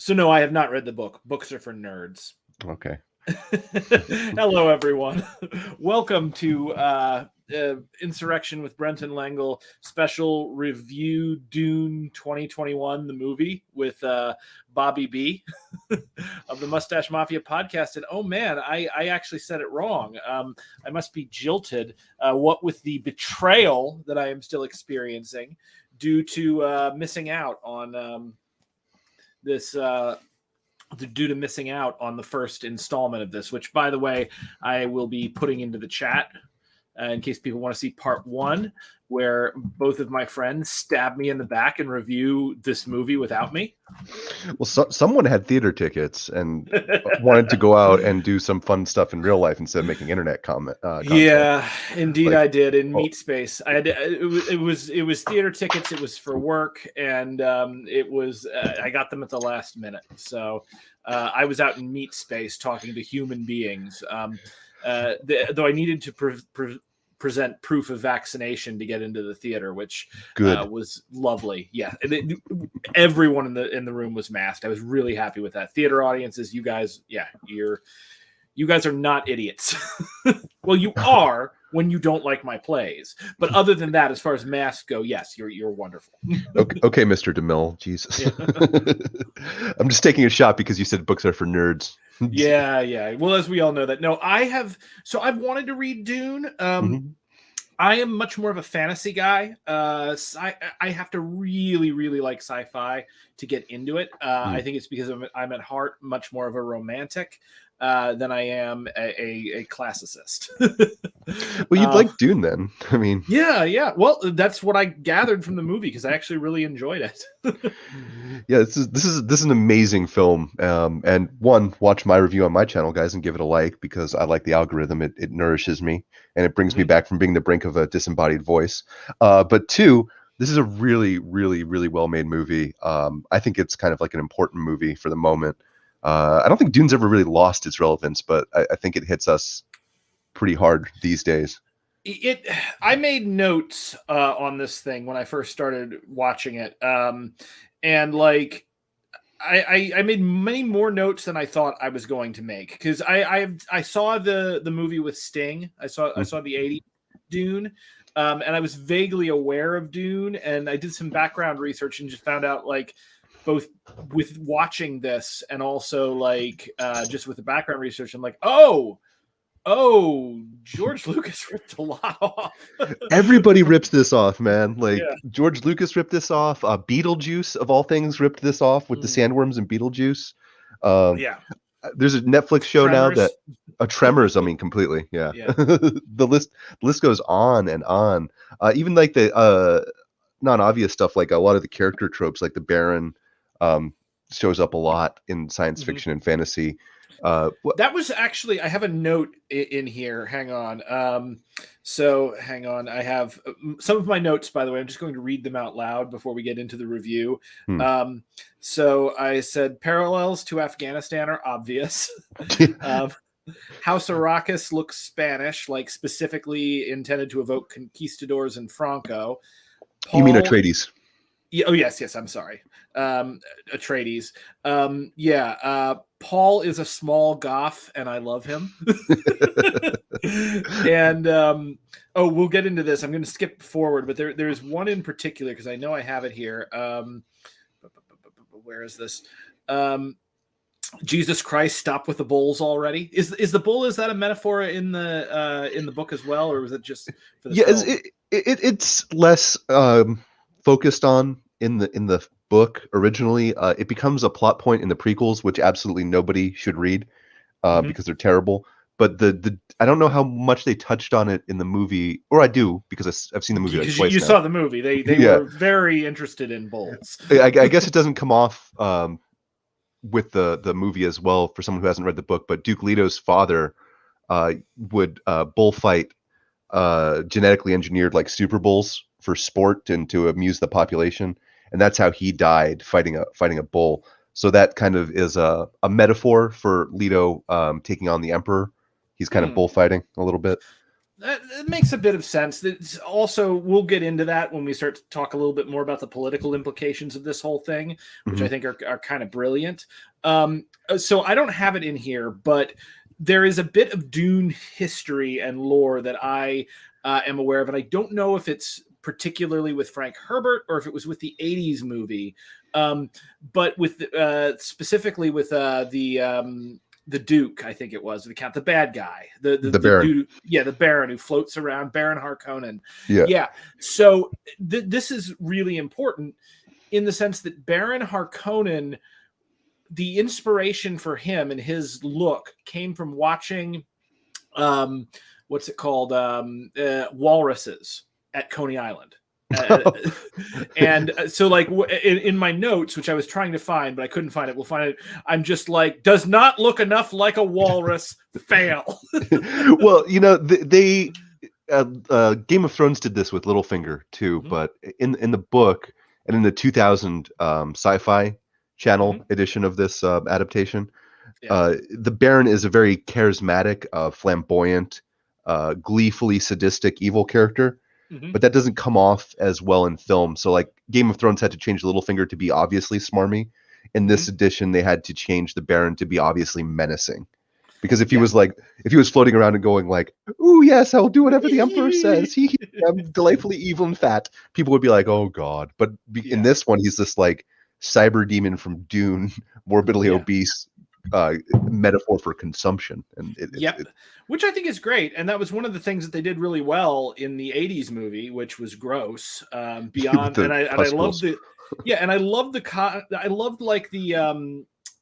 So no, I have not read the book. Books are for nerds. Okay. Hello, everyone. Welcome to Insurrection with Brenton Lengel special review Dune 2021, the movie with Bobby B of the Mustache Mafia podcast. And oh man, I actually said it wrong. I must be jilted. What with the betrayal that I am still experiencing due to missing out on due to missing out on the first installment of this, which, by the way, I will be putting into the chat in case people want to see part one, where both of my friends stab me in the back and review this movie without me. Well, someone had theater tickets and wanted to go out and do some fun stuff in real life instead of making internet content. Yeah, indeed, I did in Meat Space. I had it was theater tickets. It was for work, and it was I got them at the last minute. So I was out in Meat Space talking to human beings. Though I needed to present proof of vaccination to get into the theater, which was lovely. Yeah, everyone in the room was masked. I was really happy with that. Theater audiences, you guys, you guys are not idiots. Well, you are when you don't like my plays, but other than that, as far as masks go, yes, you're wonderful. Okay, Mr. DeMille, Jesus. Yeah. I'm just taking a shot because you said books are for nerds. Yeah. Well, as we all know that. No, I've wanted to read Dune. I am much more of a fantasy guy. I have to really, really like sci-fi to get into it. I think it's because I'm at heart much more of a romantic than I am a classicist. Well, you'd like Dune then. I mean, yeah. Well, that's what I gathered from the movie because I actually really enjoyed it. Yeah, this is an amazing film. And watch my review on my channel, guys, and give it a like because I like the algorithm. It nourishes me and it brings me back from being the brink of a disembodied voice. But two, this is a really, really, really well-made movie. I think it's kind of like an important movie for the moment. I don't think Dune's ever really lost its relevance, but I think it hits us pretty hard these days. I made notes on this thing when I first started watching it, and like I made many more notes than I thought I was going to make because I saw the movie with Sting. I saw the 80s Dune, and I was vaguely aware of Dune, and I did some background research and just found out like both with watching this and also like just with the background research, I'm like, oh, George Lucas ripped a lot off. Everybody rips this off, man. Like George Lucas ripped this off. Beetlejuice, of all things, ripped this off with the sandworms and Beetlejuice. There's a Netflix show Tremors. now that Tremors. I mean, completely. Yeah. The list goes on and on. Even like the non-obvious stuff, like a lot of the character tropes, like the Baron, shows up a lot in science fiction and fantasy. That was actually, I have a note in here. Hang on. Hang on. I have some of my notes, by the way. I'm just going to read them out loud before we get into the review. So I said parallels to Afghanistan are obvious. House Arrakis looks Spanish, like specifically intended to evoke conquistadors and Franco. You mean Atreides? Yeah, oh yes, I'm sorry. Atreides. Paul is a small goth, and I love him. And we'll get into this. I'm going to skip forward, but there's one in particular because I know I have it here. Where is this? Jesus Christ, stop with the bulls already. Is the bull? Is that a metaphor in the book as well, or was it just for the film? It's less focused on in the book originally. It becomes a plot point in the prequels, which absolutely nobody should read because they're terrible. But I don't know how much they touched on it in the movie, or I do because I've seen the movie like twice. You saw the movie. They were very interested in bulls. I guess it doesn't come off with the movie as well for someone who hasn't read the book. But Duke Leto's father would bullfight genetically engineered like super bulls for sport and to amuse the population, and that's how he died fighting a bull. So that kind of is a metaphor for Leto taking on the Emperor. He's kind of bullfighting a little bit. It makes a bit of sense. It's also, we'll get into that when we start to talk a little bit more about the political implications of this whole thing, which I think are kind of brilliant. So I don't have it in here, but there is a bit of Dune history and lore that I am aware of, and I don't know if it's particularly with Frank Herbert or if it was with the 80s movie, but with specifically with the Duke, I think it was the Count, the bad guy, the Baron, dude, the Baron who floats around, Baron Harkonnen. Yeah. So this is really important in the sense that Baron Harkonnen, the inspiration for him and his look came from watching, what's it called, walruses at Coney Island. And so like in my notes, which I was trying to find, but I couldn't find it. We'll find it. I'm just like, does not look enough like a walrus. Fail. Well, you know, they Game of Thrones did this with Littlefinger too, but in the book and in the 2000 sci-fi channel edition of this adaptation, the Baron is a very charismatic, flamboyant, gleefully sadistic evil character. But that doesn't come off as well in film. So like Game of Thrones had to change Littlefinger to be obviously smarmy. In this edition, they had to change the Baron to be obviously menacing. Because if he was floating around and going like, "Ooh, yes, I'll do whatever the Emperor says. I'm delightfully evil and fat," people would be like, "Oh God." But in this one, he's this like cyber demon from Dune, morbidly obese, metaphor for consumption. And which I think is great, and that was one of the things that they did really well in the 80s movie, which was gross beyond I loved the and I loved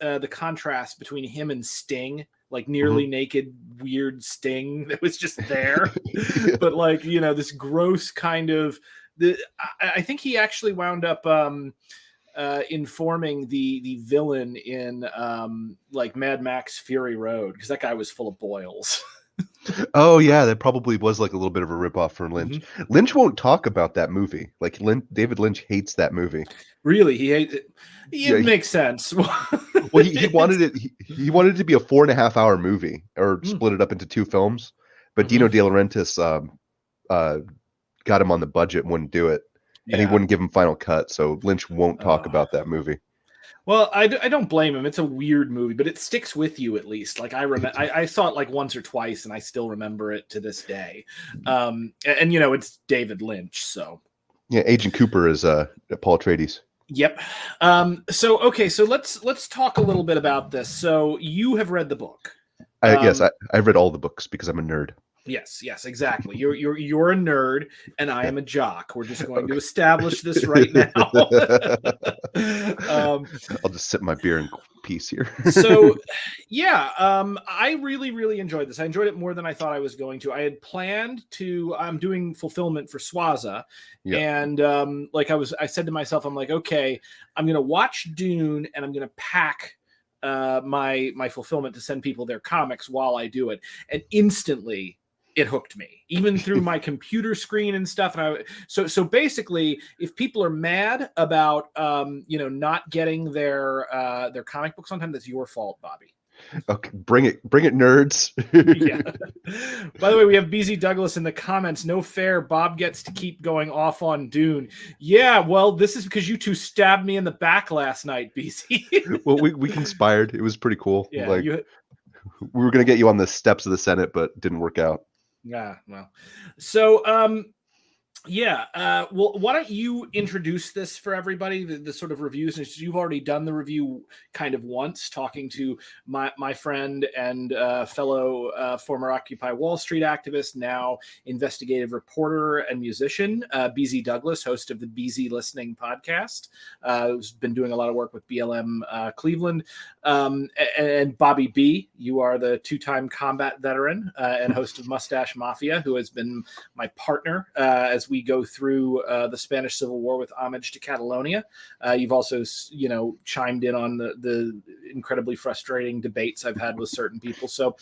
the contrast between him and Sting, like nearly naked weird Sting that was just there. But like, you know, this gross kind of I think he actually wound up informing the villain in like Mad Max Fury Road, because that guy was full of boils. Oh yeah, that probably was like a little bit of a ripoff for Lynch. Lynch won't talk about that movie. Like David Lynch hates that movie. Really, he hates it. It makes sense. Well, he wanted it. He wanted it to be a 4.5-hour movie, or split it up into 2 films. But Dino De Laurentiis got him on the budget and wouldn't do it. And he wouldn't give him final cut, so Lynch won't talk about that movie. Well, I don't blame him. It's a weird movie, but it sticks with you at least. Like I remember, I saw it like once or twice, and I still remember it to this day. And you know, it's David Lynch, so yeah. Agent Cooper is Paul Atreides. Yep. So let's talk a little bit about this. So you have read the book. Yes, I've read all the books because I'm a nerd. Yes, exactly. You're a nerd, and I am a jock. We're just going to establish this right now. I'll just sip my beer in peace here. So, yeah, I really enjoyed this. I enjoyed it more than I thought I was going to. I had planned to. I'm doing fulfillment for Swaza, and I said to myself, I'm like, okay, I'm going to watch Dune, and I'm going to pack my fulfillment to send people their comics while I do it, and instantly it hooked me, even through my computer screen and stuff. And so basically, if people are mad about not getting their comic books on time, that's your fault, Bobby. Okay, bring it, nerds. Yeah. By the way, we have BZ Douglas in the comments. No fair. Bob gets to keep going off on Dune. Yeah, well, this is because you two stabbed me in the back last night, BZ. Well, we conspired. It was pretty cool. Yeah, we were gonna get you on the steps of the Senate, but it didn't work out. Yeah, well, so well, why don't you introduce this for everybody, the sort of reviews, since you've already done the review kind of once, talking to my friend and fellow former Occupy Wall Street activist, now investigative reporter and musician, BZ Douglas, host of the BZ Listening podcast, who's been doing a lot of work with BLM Cleveland, and Bobby B. You are the 2-time combat veteran and host of Mustache Mafia, who has been my partner as we go through the Spanish Civil War with homage to Catalonia. You've also, chimed in on the incredibly frustrating debates I've had with certain people. So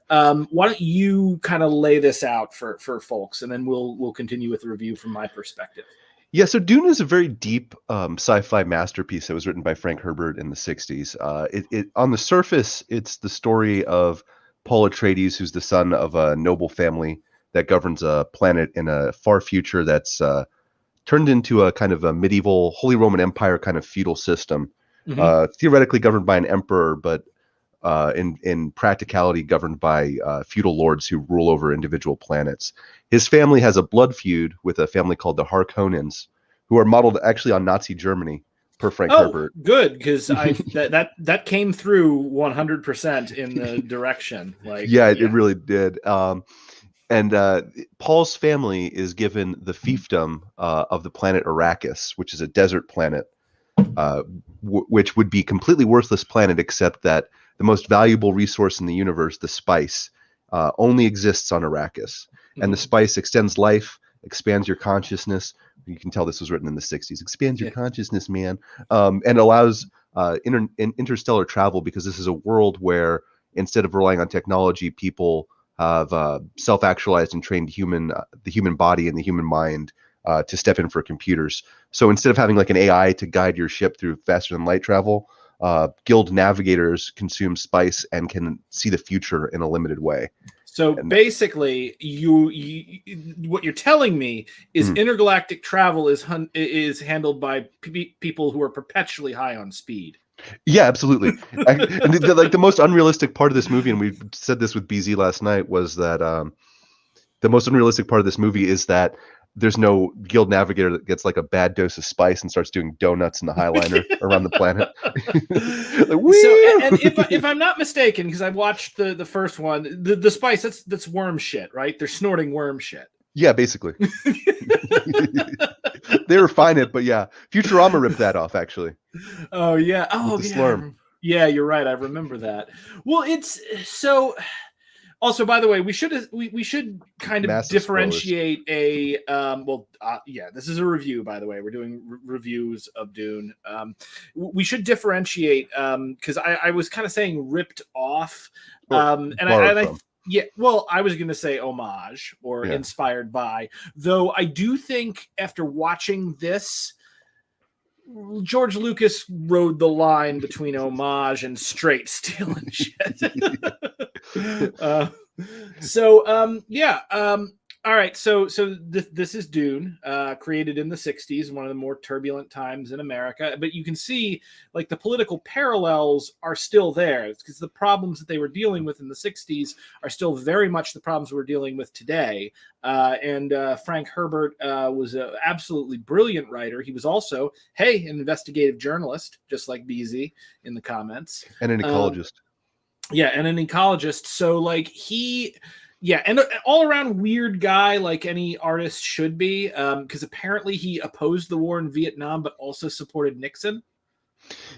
why don't you kind of lay this out for folks, and then we'll continue with the review from my perspective. Yeah, so Dune is a very deep sci-fi masterpiece that was written by Frank Herbert in the 60s. It on the surface, it's the story of Paul Atreides, who's the son of a noble family that governs a planet in a far future that's turned into a kind of a medieval Holy Roman Empire kind of feudal system, theoretically governed by an emperor, but in practicality governed by feudal lords who rule over individual planets. His family has a blood feud with a family called the Harkonnens, who are modeled actually on Nazi Germany, per Frank Herbert. Good, because that came through 100% in the direction. It really did. And Paul's family is given the fiefdom of the planet Arrakis, which is a desert planet, which would be completely worthless planet, except that the most valuable resource in the universe, the spice, only exists on Arrakis. And the spice extends life, expands your consciousness. You can tell this was written in the 60s. Expands your consciousness, man. And allows interstellar travel, because this is a world where instead of relying on technology, people have self-actualized and trained the human body and the human mind to step in for computers. So instead of having like an AI to guide your ship through faster than light travel, guild navigators consume spice and can see the future in a limited way. So basically, you what you're telling me is intergalactic travel is handled by people who are perpetually high on speed. Yeah, absolutely. The most unrealistic part of this movie, and we said this with BZ last night, was that the most unrealistic part of this movie is that there's no guild navigator that gets like a bad dose of spice and starts doing donuts in the Highliner around the planet. So, and if I'm not mistaken, because I've watched the first one, the spice, that's worm shit, right? They're snorting worm shit. Yeah, basically. They refine it, but yeah, Futurama ripped that off actually. Oh yeah. Oh yeah. Slurm. Yeah, you're right. I remember that. Well, it's so. Also, by the way, we should kind of massive differentiate spoilers. This is a review, by the way. We're doing reviews of Dune. We should differentiate because I was kind of saying ripped off, I was going to say homage or inspired by. Though I do think after watching this, George Lucas rode the line between homage and straight stealing shit. All right. So this is Dune, created in the 60s, one of the more turbulent times in America. But you can see like the political parallels are still there. It's because the problems that they were dealing with in the 60s are still very much the problems we're dealing with today. And Frank Herbert was an absolutely brilliant writer. He was also, an investigative journalist, just like BZ in the comments. And an ecologist. And an ecologist. So like and an all-around weird guy, like any artist should be, because apparently he opposed the war in Vietnam, but also supported Nixon.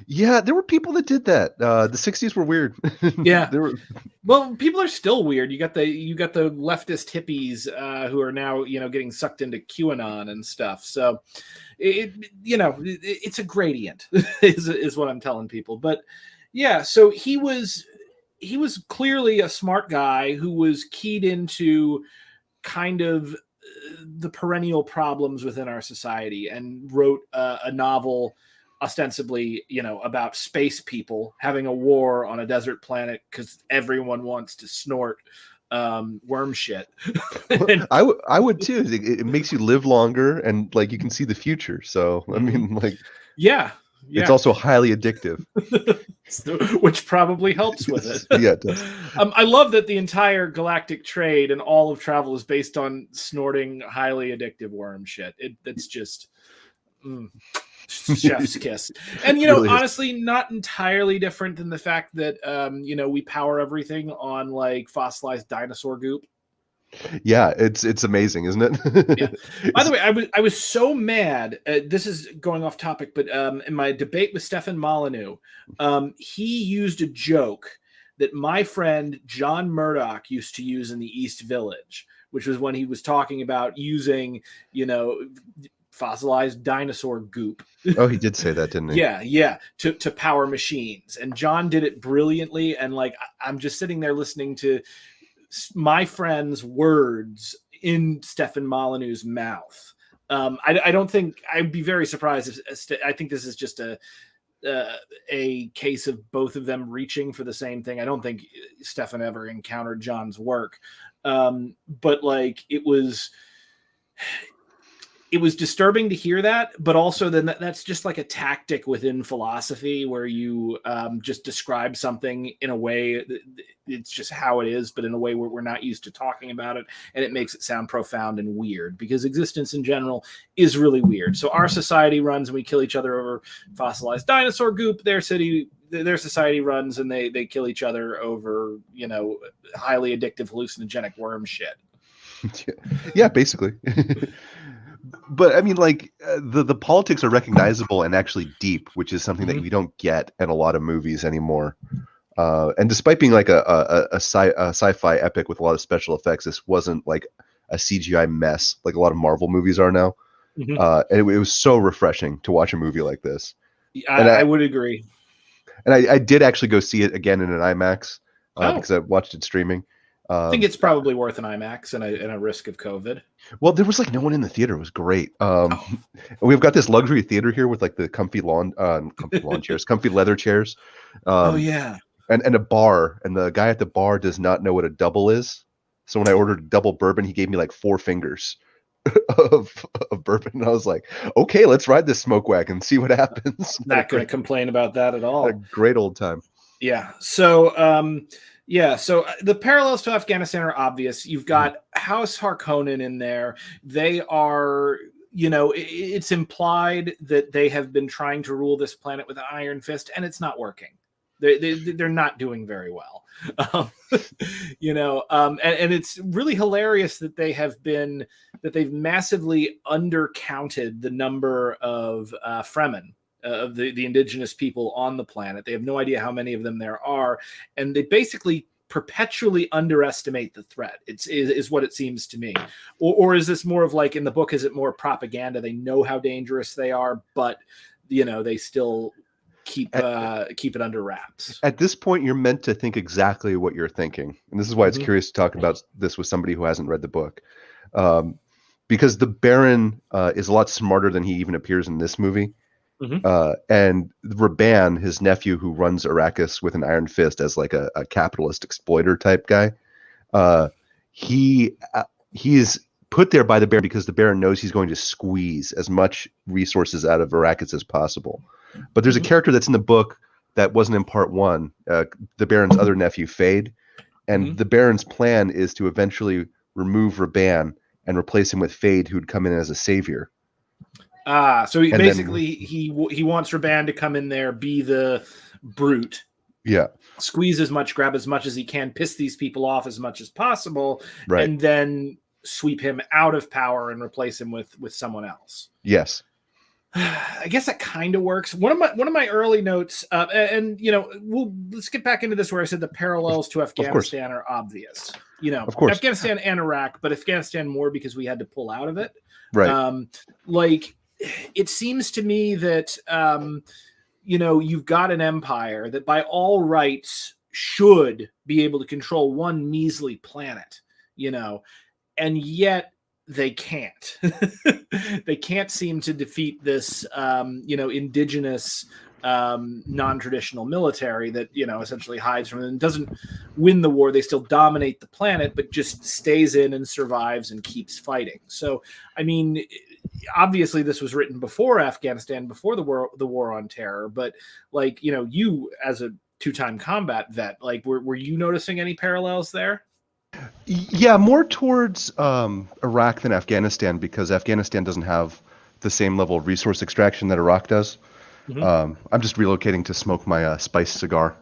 Yeah, there were people that did that. The 60s were weird. Yeah. Well, people are still weird. You got the leftist hippies who are now, getting sucked into QAnon and stuff. So it's a gradient is what I'm telling people. But yeah, so he was clearly a smart guy who was keyed into kind of the perennial problems within our society and wrote a novel ostensibly, about space people having a war on a desert planet because everyone wants to snort worm shit. I would too. It makes you live longer and like you can see the future. So, I mean, like, yeah. It's also highly addictive. Which probably helps with it. Yeah, it does. I love that the entire galactic trade and all of travel is based on snorting highly addictive worm shit. It's just chef's kiss. And, really honestly, not entirely different than the fact that, we power everything on, like, fossilized dinosaur goop. Yeah, it's amazing, isn't it? Yeah. By the way, I was so mad. This is going off topic, but in my debate with Stefan Molyneux, he used a joke that my friend John Murdoch used to use in the East Village, which was when he was talking about using, fossilized dinosaur goop. Oh, he did say that, didn't he? Yeah, to power machines. And John did it brilliantly. And like, I'm just sitting there listening to my friend's words in Stefan Molyneux's mouth. I don't think I'd be very surprised if I think this is just a case of both of them reaching for the same thing. I don't think Stefan ever encountered John's work. But like it was disturbing to hear that, but also then that's just like a tactic within philosophy where you just describe something in a way it's just how it is, but in a way where we're not used to talking about it, and it makes it sound profound and weird, because existence in general is really weird. So our society runs and we kill each other over fossilized dinosaur goop. Their society runs and they kill each other over, you know, highly addictive hallucinogenic worm shit. Yeah, basically. But I mean, like the politics are recognizable and actually deep, which is something that we don't get in a lot of movies anymore. And despite being like a sci-fi epic with a lot of special effects, this wasn't like a CGI mess like a lot of Marvel movies are now. And it was so refreshing to watch a movie like this. I would agree. And I did actually go see it again in an IMAX because I watched it streaming. I think it's probably worth an IMAX and a risk of COVID. Well, there was like no one in the theater. It was great. We've got this luxury theater here with like the comfy chairs, comfy leather chairs. Yeah. And a bar. And the guy at the bar does not know what a double is. So when I ordered a double bourbon, he gave me like 4 fingers of bourbon. And I was like, okay, let's ride this smoke wagon, see what happens. Not going to complain about that at all. A great old time. Yeah. So, so the parallels to Afghanistan are obvious. You've got House Harkonnen in there. They are, you know, it's implied that they have been trying to rule this planet with an iron fist, and it's not working. They're not doing very well. You know, and it's really hilarious that they've massively undercounted the number of Fremen, of the indigenous people on the planet. They have no idea how many of them there are, and they basically perpetually underestimate the threat. Is what it seems to me. Or is this more of like in the book? Is it more propaganda? They know how dangerous they are, but you know they still keep it under wraps. At this point, you're meant to think exactly what you're thinking, and this is why it's curious to talk about this with somebody who hasn't read the book, because the Baron is a lot smarter than he even appears in this movie. And Raban, his nephew, who runs Arrakis with an iron fist as like a capitalist exploiter type guy, he is put there by the Baron because the Baron knows he's going to squeeze as much resources out of Arrakis as possible. But there's a character that's in the book that wasn't in part 1, the Baron's other nephew, Fade, and the Baron's plan is to eventually remove Raban and replace him with Fade, who'd come in as a savior. So he wants Raban to come in there, be the brute. Yeah. Squeeze as much, grab as much as he can, piss these people off as much as possible, right, and then sweep him out of power and replace him with someone else. Yes. I guess that kind of works. One of my early notes, and you know, let's get back into this where I said the parallels to Afghanistan are obvious. You know, of course, Afghanistan and Iraq, but Afghanistan more because we had to pull out of it. Right. Like it seems to me that you know, you've got an empire that by all rights should be able to control one measly planet, you know, and yet they can't. They can't seem to defeat this, you know, indigenous, non-traditional military that, you know, essentially hides from it and doesn't win the war. They still dominate the planet, but just stays in and survives and keeps fighting. So, I mean, obviously this was written before Afghanistan, before the war on terror, but like, you know, you as a 2-time combat vet, like, were you noticing any parallels there? Yeah, more towards Iraq than Afghanistan, because Afghanistan doesn't have the same level of resource extraction that Iraq does. I'm just relocating to smoke my spice cigar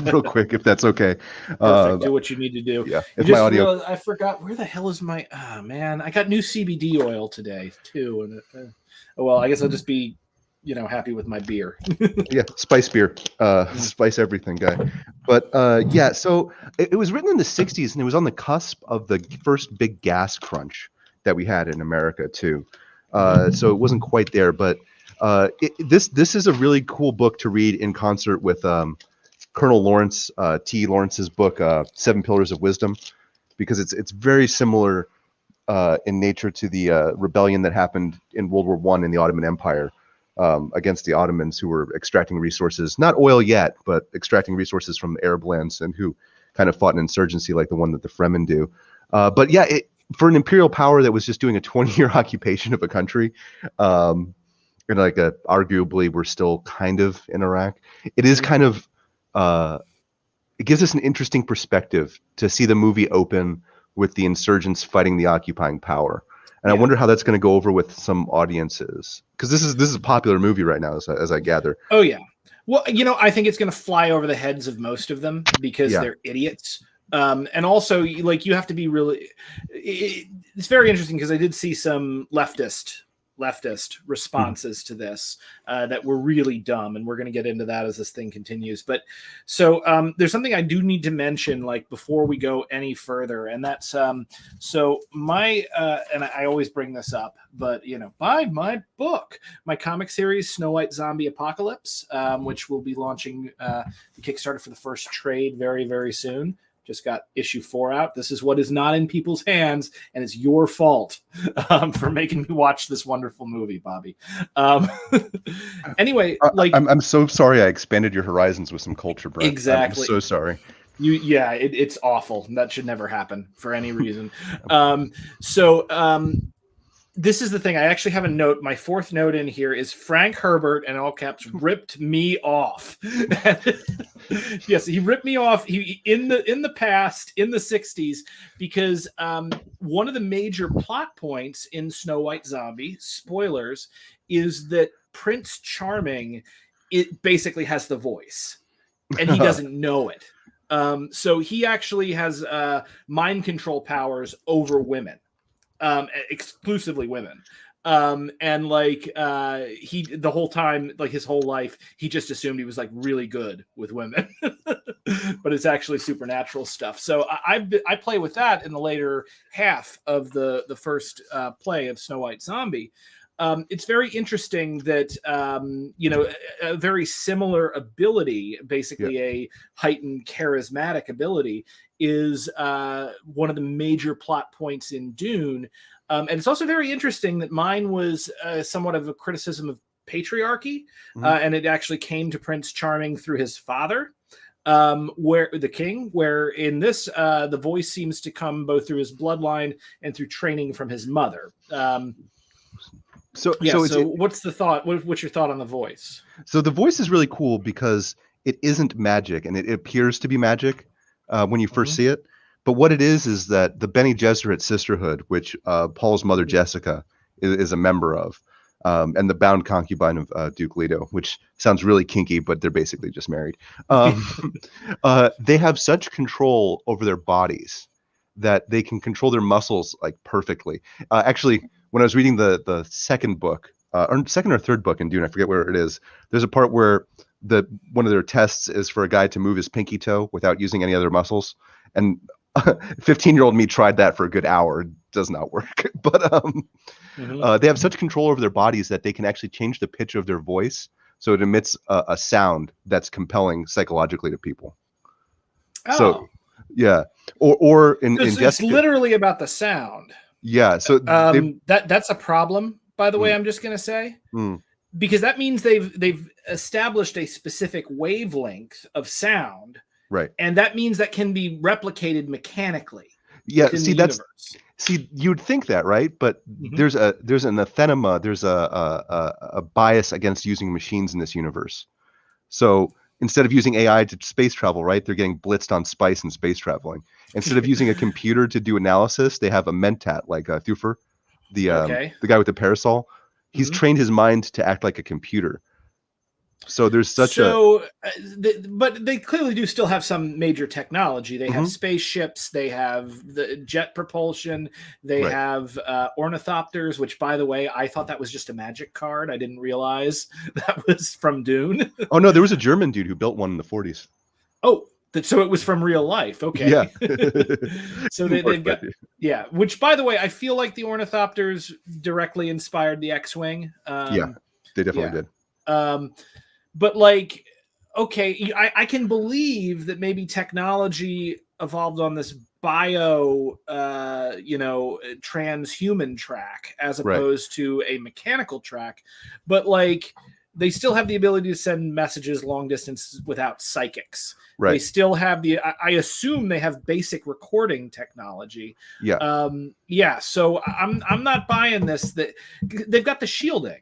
real quick, if that's okay. Do what you need to do. Yeah, it's my audio. I forgot, where the hell is my... Oh, man, I got new CBD oil today, too. And well, I guess I'll just be, you know, happy with my beer. Yeah, spice beer. Spice everything, guy. But yeah, so it was written in the 60s, and it was on the cusp of the first big gas crunch that we had in America, too. So it wasn't quite there, but this is a really cool book to read in concert with Colonel Lawrence T. Lawrence's book, 7 Pillars of Wisdom, because it's very similar in nature to the rebellion that happened in World War I in the Ottoman Empire against the Ottomans, who were extracting resources, not oil yet, but extracting resources from the Arab lands, and who kind of fought an insurgency like the one that the Fremen do. But yeah, for an imperial power that was just doing a 20-year occupation of a country, and like arguably we're still kind of in Iraq. It is kind of it gives us an interesting perspective to see the movie open with the insurgents fighting the occupying power. And I wonder how that's going to go over with some audiences, because this is a popular movie right now, as I gather. Oh yeah. Well, I think it's going to fly over the heads of most of them because they're idiots. And also, like, you have to be really. It's very interesting because I did see some leftist responses to this that were really dumb, and we're going to get into that as this thing continues. But so there's something I do need to mention, like, before we go any further, and that's so my and I always bring this up, but buy my book, my comic series Snow White Zombie Apocalypse, which will be launching the Kickstarter for the first trade very, very soon. Just got issue 4 out. This is what is not in people's hands, and it's your fault for making me watch this wonderful movie, Bobby. Anyway, like, I'm so sorry I expanded your horizons with some culture, Brent. Exactly. I'm so sorry. It's awful. That should never happen for any reason. This is the thing. I actually have a note. My 4th note in here is Frank Herbert, in all caps, ripped me off. Yes, he ripped me off. He in the past, in the 60s, because one of the major plot points in Snow White Zombie, spoilers, is that Prince Charming, it basically has the voice, and he doesn't know it. So he actually has mind control powers over women. Exclusively women. And like he the whole time, like his whole life, he just assumed he was like really good with women. But it's actually supernatural stuff. So I play with that in the later half of the first play of Snow White Zombie. It's very interesting that a very similar ability, basically a heightened charismatic ability, is one of the major plot points in Dune. And it's also very interesting that mine was somewhat of a criticism of patriarchy, and it actually came to Prince Charming through his father, where the king, where in this the voice seems to come both through his bloodline and through training from his mother. So what's the thought? What's your thought on the voice? So the voice is really cool because it isn't magic, and it appears to be magic when you first see it. But what it is that the Bene Gesserit sisterhood, which Paul's mother Jessica is a member of, and the bound concubine of Duke Leto, which sounds really kinky, but they're basically just married. They have such control over their bodies that they can control their muscles like perfectly. Actually, when I was reading the second book, or second or third book in Dune, I forget where it is, there's a part where one of their tests is for a guy to move his pinky toe without using any other muscles. And 15-year-old me tried that for a good hour. It does not work. But they have such control over their bodies that they can actually change the pitch of their voice so it emits a sound that's compelling psychologically to people. Oh. So, yeah. Or in Jessica, it's literally about the sound. Yeah. So that's a problem, by the way, I'm just going to say. Because that means they've established a specific wavelength of sound. Right. And that means that can be replicated mechanically. Yeah, you'd think that, right? But there's an anathema, there's a bias against using machines in this universe. So instead of using AI to space travel, right, they're getting blitzed on spice and space traveling. Instead of using a computer to do analysis, they have a mentat like Thufir, the guy with the parasol. He's trained his mind to act like a computer. So there's but they clearly do still have some major technology. They have spaceships, they have the jet propulsion, they have ornithopters, which, by the way, I thought that was just a magic card. I didn't realize that was from Dune. Oh no, there was a German dude who built one in the 40s. Oh, so it was from real life. Okay. Yeah. So they've got, which, by the way, I feel like the ornithopters directly inspired the X-Wing. Yeah, they definitely did. But like, okay, I can believe that maybe technology evolved on this transhuman track as opposed to a mechanical track. But like they still have the ability to send messages long distance without psychics. Right. They still have I assume they have basic recording technology. Yeah. Yeah. So I'm not buying this. That they've got the shielding,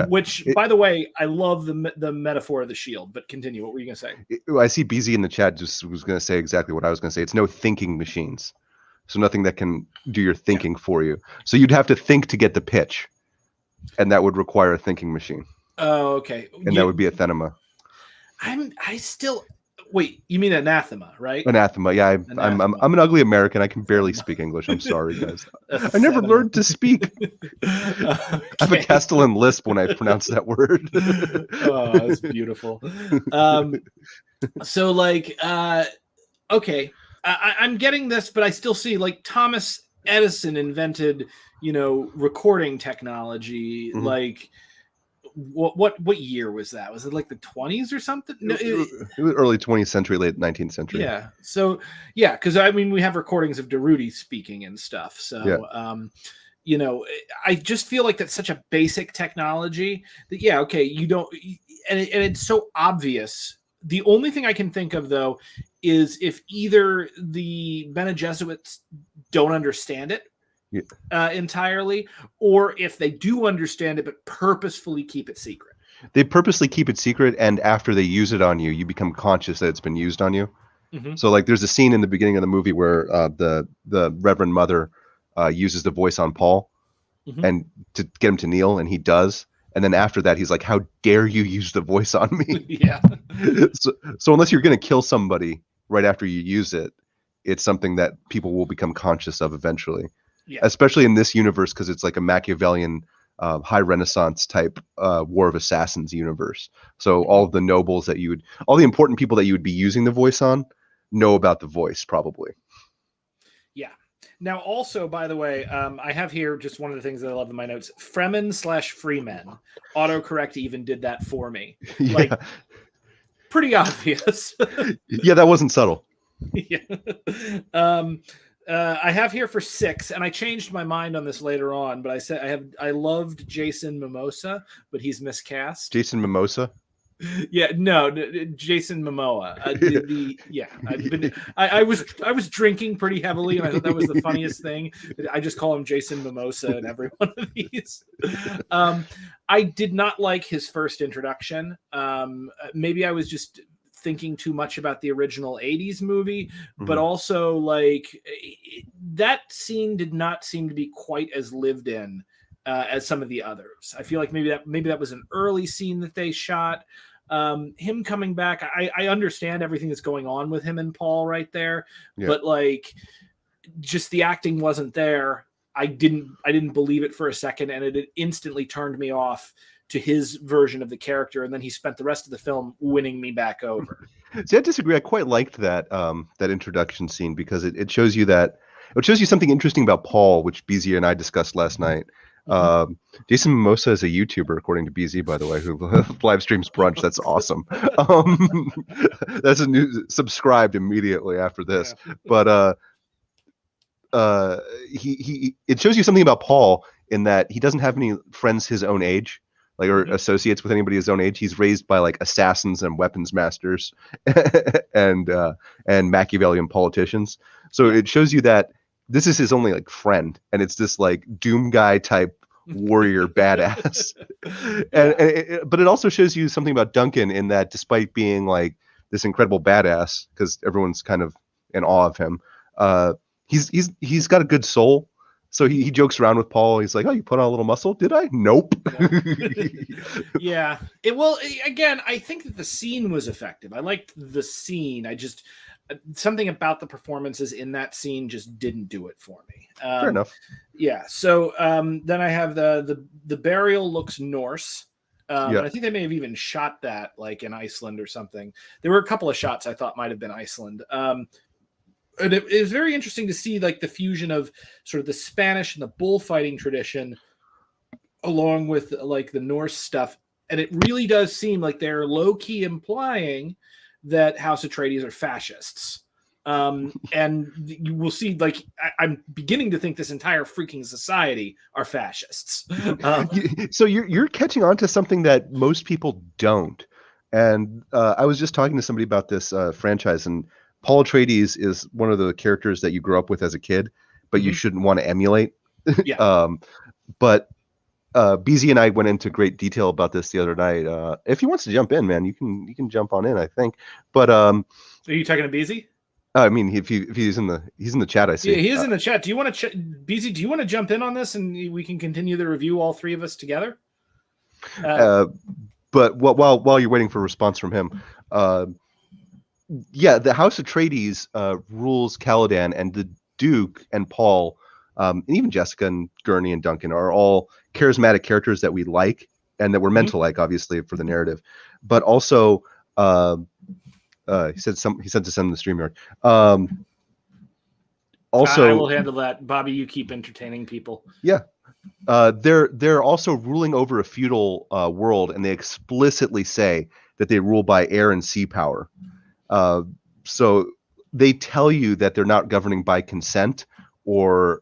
which, by the way, I love the metaphor of the shield. But continue. What were you going to say? I see BZ in the chat just was going to say exactly what I was going to say. It's no thinking machines. So nothing that can do your thinking for you. So you'd have to think to get the pitch. And that would require a thinking machine. Oh, okay. And that would be anathema. Wait, you mean anathema, right? Anathema. Yeah, I'm an ugly American. I can barely speak English. I'm sorry, guys. I never learned to speak. I have a Castellan lisp when I pronounce that word. Oh, that's beautiful. So like, okay, I'm getting this, but I still see like Thomas Edison invented, recording technology. Mm-hmm. Like, what year was that? Was it like the 20s or something? No, it was early 20th century, late 19th century. Yeah. So yeah, because I mean we have recordings of Durruti speaking and stuff. So I just feel like that's such a basic technology that you don't, and it's so obvious. The only thing I can think of though is if either the Bene Gesserit don't understand it entirely, or if they do understand it but purposefully keep it secret. They purposely keep it secret, and after they use it on you, you become conscious that it's been used on you. Mm-hmm. So like there's a scene in the beginning of the movie where the Reverend Mother uses the voice on Paul and to get him to kneel, and he does. And then after that, he's like, "How dare you use the voice on me?" Yeah. So unless you're going to kill somebody right after you use it, it's something that people will become conscious of eventually. Yeah. Especially in this universe, because it's like a Machiavellian, high Renaissance type War of Assassins universe. So all of the nobles all the important people that you would be using the voice on, know about the voice probably. Yeah. Now, also, by the way, I have here just one of the things that I love in my notes: Fremen/Freemen. Autocorrect even did that for me. Yeah. Like, pretty obvious. Yeah, that wasn't subtle. Yeah. I have here for 6, and I changed my mind on this later on, but I said I loved Jason Momoa, but he's miscast. Jason Momoa? Yeah, no, Jason Momoa. I was drinking pretty heavily, and I thought that was the funniest thing. I just call him Jason Momoa in every one of these. I did not like his first introduction. Maybe I was just thinking too much about the original 80s movie, but also like that scene did not seem to be quite as lived in as some of the others. I feel like maybe that was an early scene that they shot. Him coming back, I understand everything that's going on with him and Paul right there, but like just the acting wasn't there. I didn't believe it for a second, and it instantly turned me off to his version of the character, and then he spent the rest of the film winning me back over. See, I disagree. I quite liked that introduction scene because it shows you something interesting about Paul, which BZ and I discussed last night. Jason Momoa is a YouTuber, according to BZ, by the way, who live streams brunch. That's awesome. That's a new subscribed immediately after this. Yeah. But it shows you something about Paul in that he doesn't have any friends his own age. Or associates with anybody his own age. He's raised by like assassins and weapons masters and Machiavellian politicians. So it shows you that this is his only like friend, and it's this like Doom guy type warrior badass. But it also shows you something about Duncan in that despite being like this incredible badass, because everyone's kind of in awe of him, he's got a good soul. So he jokes around with Paul. He's like, "Oh, you put on a little muscle? Did I? Nope." Yeah. Again, I think that the scene was effective. I liked the scene. I just something about the performances in that scene just didn't do it for me. Fair enough. Yeah. So then I have the burial looks Norse. And I think they may have even shot that like in Iceland or something. There were a couple of shots I thought might have been Iceland. And it was very interesting to see like the fusion of sort of the Spanish and the bullfighting tradition along with like the Norse stuff. And it really does seem like they're low key implying that House Atreides are fascists. And you will see, like, I'm beginning to think this entire freaking society are fascists. So you're catching on to something that most people don't. And I was just talking to somebody about this franchise, and Paul Atreides is one of the characters that you grew up with as a kid, but you shouldn't want to emulate. Yeah. But BZ and I went into great detail about this the other night. If he wants to jump in, man, you can jump on in, I think. But are you talking to BZ? I mean, if he's in the chat, I see. Yeah, he is in the chat. Do you want to, BZ? Do you want to jump in on this, and we can continue the review, all three of us together? But while you're waiting for a response from him, the House Atreides rules Caladan, and the Duke and Paul, and even Jessica and Gurney and Duncan are all charismatic characters that we like and that we're meant to like, obviously, for the narrative. But also, he said to send the StreamYard. Also, I will handle that, Bobby. You keep entertaining people. Yeah. They're also ruling over a feudal world, and they explicitly say that they rule by air and sea power. So they tell you that they're not governing by consent or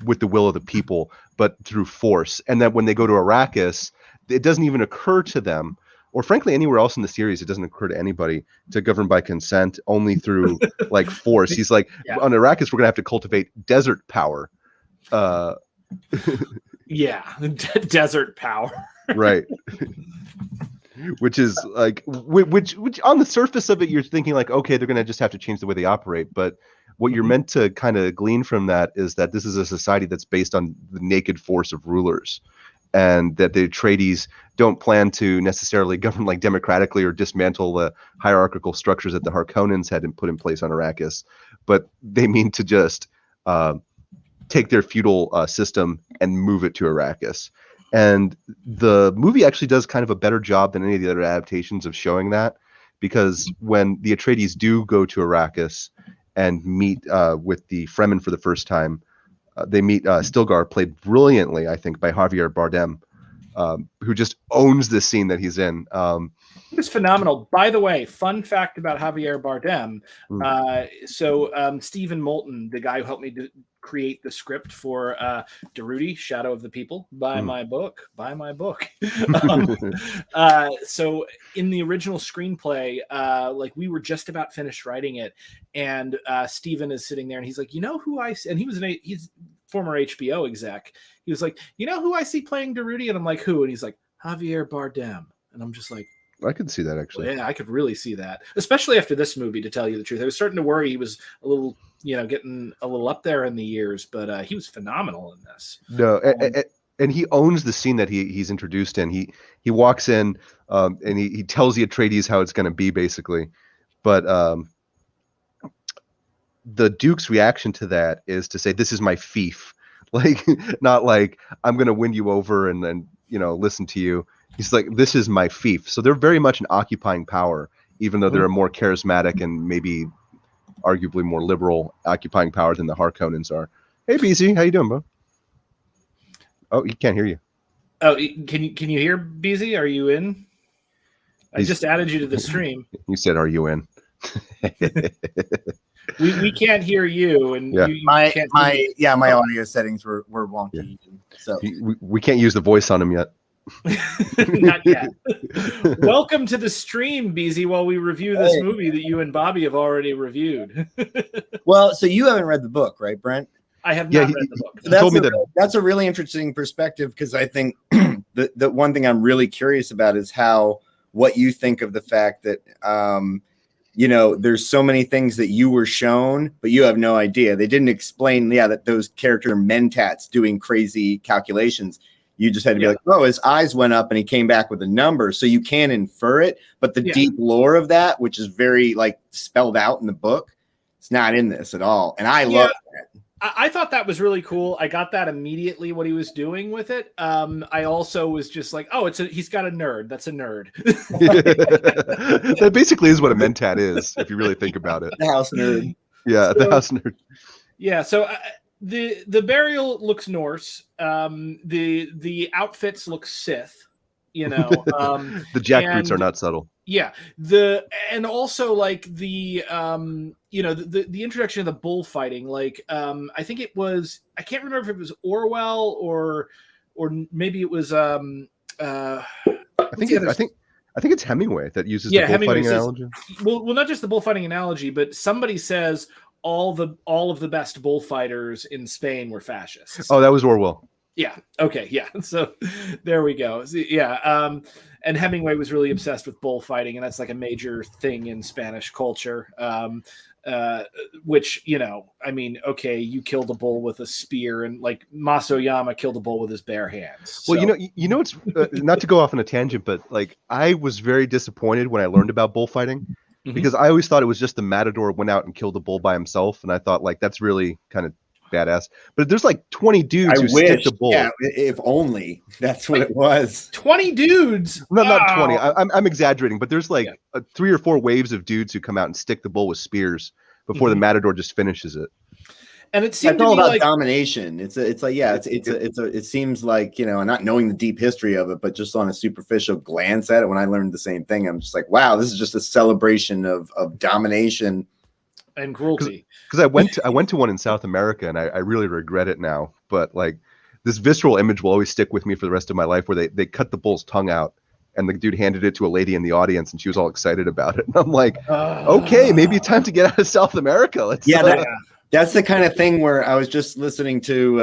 with the will of the people, but through force. And that when they go to Arrakis, it doesn't even occur to them, or frankly anywhere else in the series, it doesn't occur to anybody to govern by consent, only through like force. He's like, on Arrakis, we're gonna have to cultivate desert power. Desert power. Right. Which is like, which on the surface of it, you're thinking like, okay, they're going to just have to change the way they operate. But what you're meant to kind of glean from that is that this is a society that's based on the naked force of rulers, and that the Atreides don't plan to necessarily govern like democratically or dismantle the hierarchical structures that the Harkonnens had put in place on Arrakis, but they mean to just take their feudal system and move it to Arrakis. And the movie actually does kind of a better job than any of the other adaptations of showing that, because when the Atreides do go to Arrakis and meet with the Fremen for the first time, they meet Stilgar, played brilliantly, I think, by Javier Bardem, who just owns this scene that he's in. It was phenomenal. By the way, fun fact about Javier Bardem. Stephen Moulton, the guy who helped me create the script for Darude, Shadow of the People, buy my book. So in the original screenplay, like we were just about finished writing it, and Stephen is sitting there, and he's like, you know who and he's former HBO exec. He was like, you know who I see playing Darude? And I'm like, who? And he's like, Javier Bardem. And I'm just like, I could see that, actually. Well, yeah, I could really see that, especially after this movie, to tell you the truth. I was starting to worry he was a little, getting a little up there in the years, but he was phenomenal in this. No, and he owns the scene that he's introduced in. He walks in and he tells the Atreides how it's going to be, basically. But the Duke's reaction to that is to say, this is my fief. Like, not like, I'm going to win you over and then, listen to you. He's like, this is my fief. So they're very much an occupying power, even though they're a more charismatic and maybe arguably more liberal occupying power than the Harkonnens are. Hey, BZ, how you doing, bro? Oh, he can't hear you. Oh, can you hear BZ? Are you in? I just added you to the stream. You said, are you in? we can't hear you, and yeah. My audio settings were wonky. Yeah. So we can't use the voice on him yet. Not yet. Welcome to the stream, BZ, while we review this movie that you and Bobby have already reviewed. Well, so you haven't read the book, right, Brent? I have not read the book. That's a really interesting perspective, because I think the one thing I'm really curious about is what you think of the fact that there's so many things that you were shown, but you have no idea. They didn't explain, that those character mentats doing crazy calculations. You just had to be like, oh, his eyes went up and he came back with a number. So you can infer it. But the deep lore of that, which is very spelled out in the book, it's not in this at all. And I love it. I thought that was really cool. I got that immediately, what he was doing with it. I also was just like, oh, he's got a nerd. That's a nerd. That basically is what a mentat is, if you really think about it. The house nerd. Yeah, the house nerd. Yeah, so the burial looks Norse. The outfits look Sith. you know. The jackboots are not subtle. Yeah, and also like the you know, the introduction of the bullfighting, like I think it was, I can't remember if it was Orwell or maybe it was I think it's Hemingway that uses the bullfighting analogy. Well, not just the bullfighting analogy, but somebody says all of the best bullfighters in Spain were fascists. Oh, that was Orwell. Yeah. Okay. Yeah. So there we go. Yeah. And Hemingway was really obsessed with bullfighting, and that's like a major thing in Spanish culture. Which, you know, I mean, okay, you killed a bull with a spear, and like Masoyama killed a bull with his bare hands. So. Well, you know, it's not to go off on a tangent, but like I was very disappointed when I learned about bullfighting, because I always thought it was just the matador went out and killed a bull by himself, and I thought like that's really kind of badass. But there's like 20 dudes who stick the bull. Yeah, if only that's what it was. 20 dudes. No, not 20. I'm exaggerating, but there's like 3 or 4 waves of dudes who come out and stick the bull with spears before the matador just finishes it. And it seems all about like domination. It seems like, you know, not knowing the deep history of it, but just on a superficial glance at it, when I learned the same thing, I'm just like, wow, this is just a celebration of domination and cruelty. Because I went to one in South America, and I really regret it now. But like this visceral image will always stick with me for the rest of my life, where they cut the bull's tongue out, and the dude handed it to a lady in the audience, and she was all excited about it. And I'm like, okay, maybe it's time to get out of South America. That's the kind of thing where I was just listening to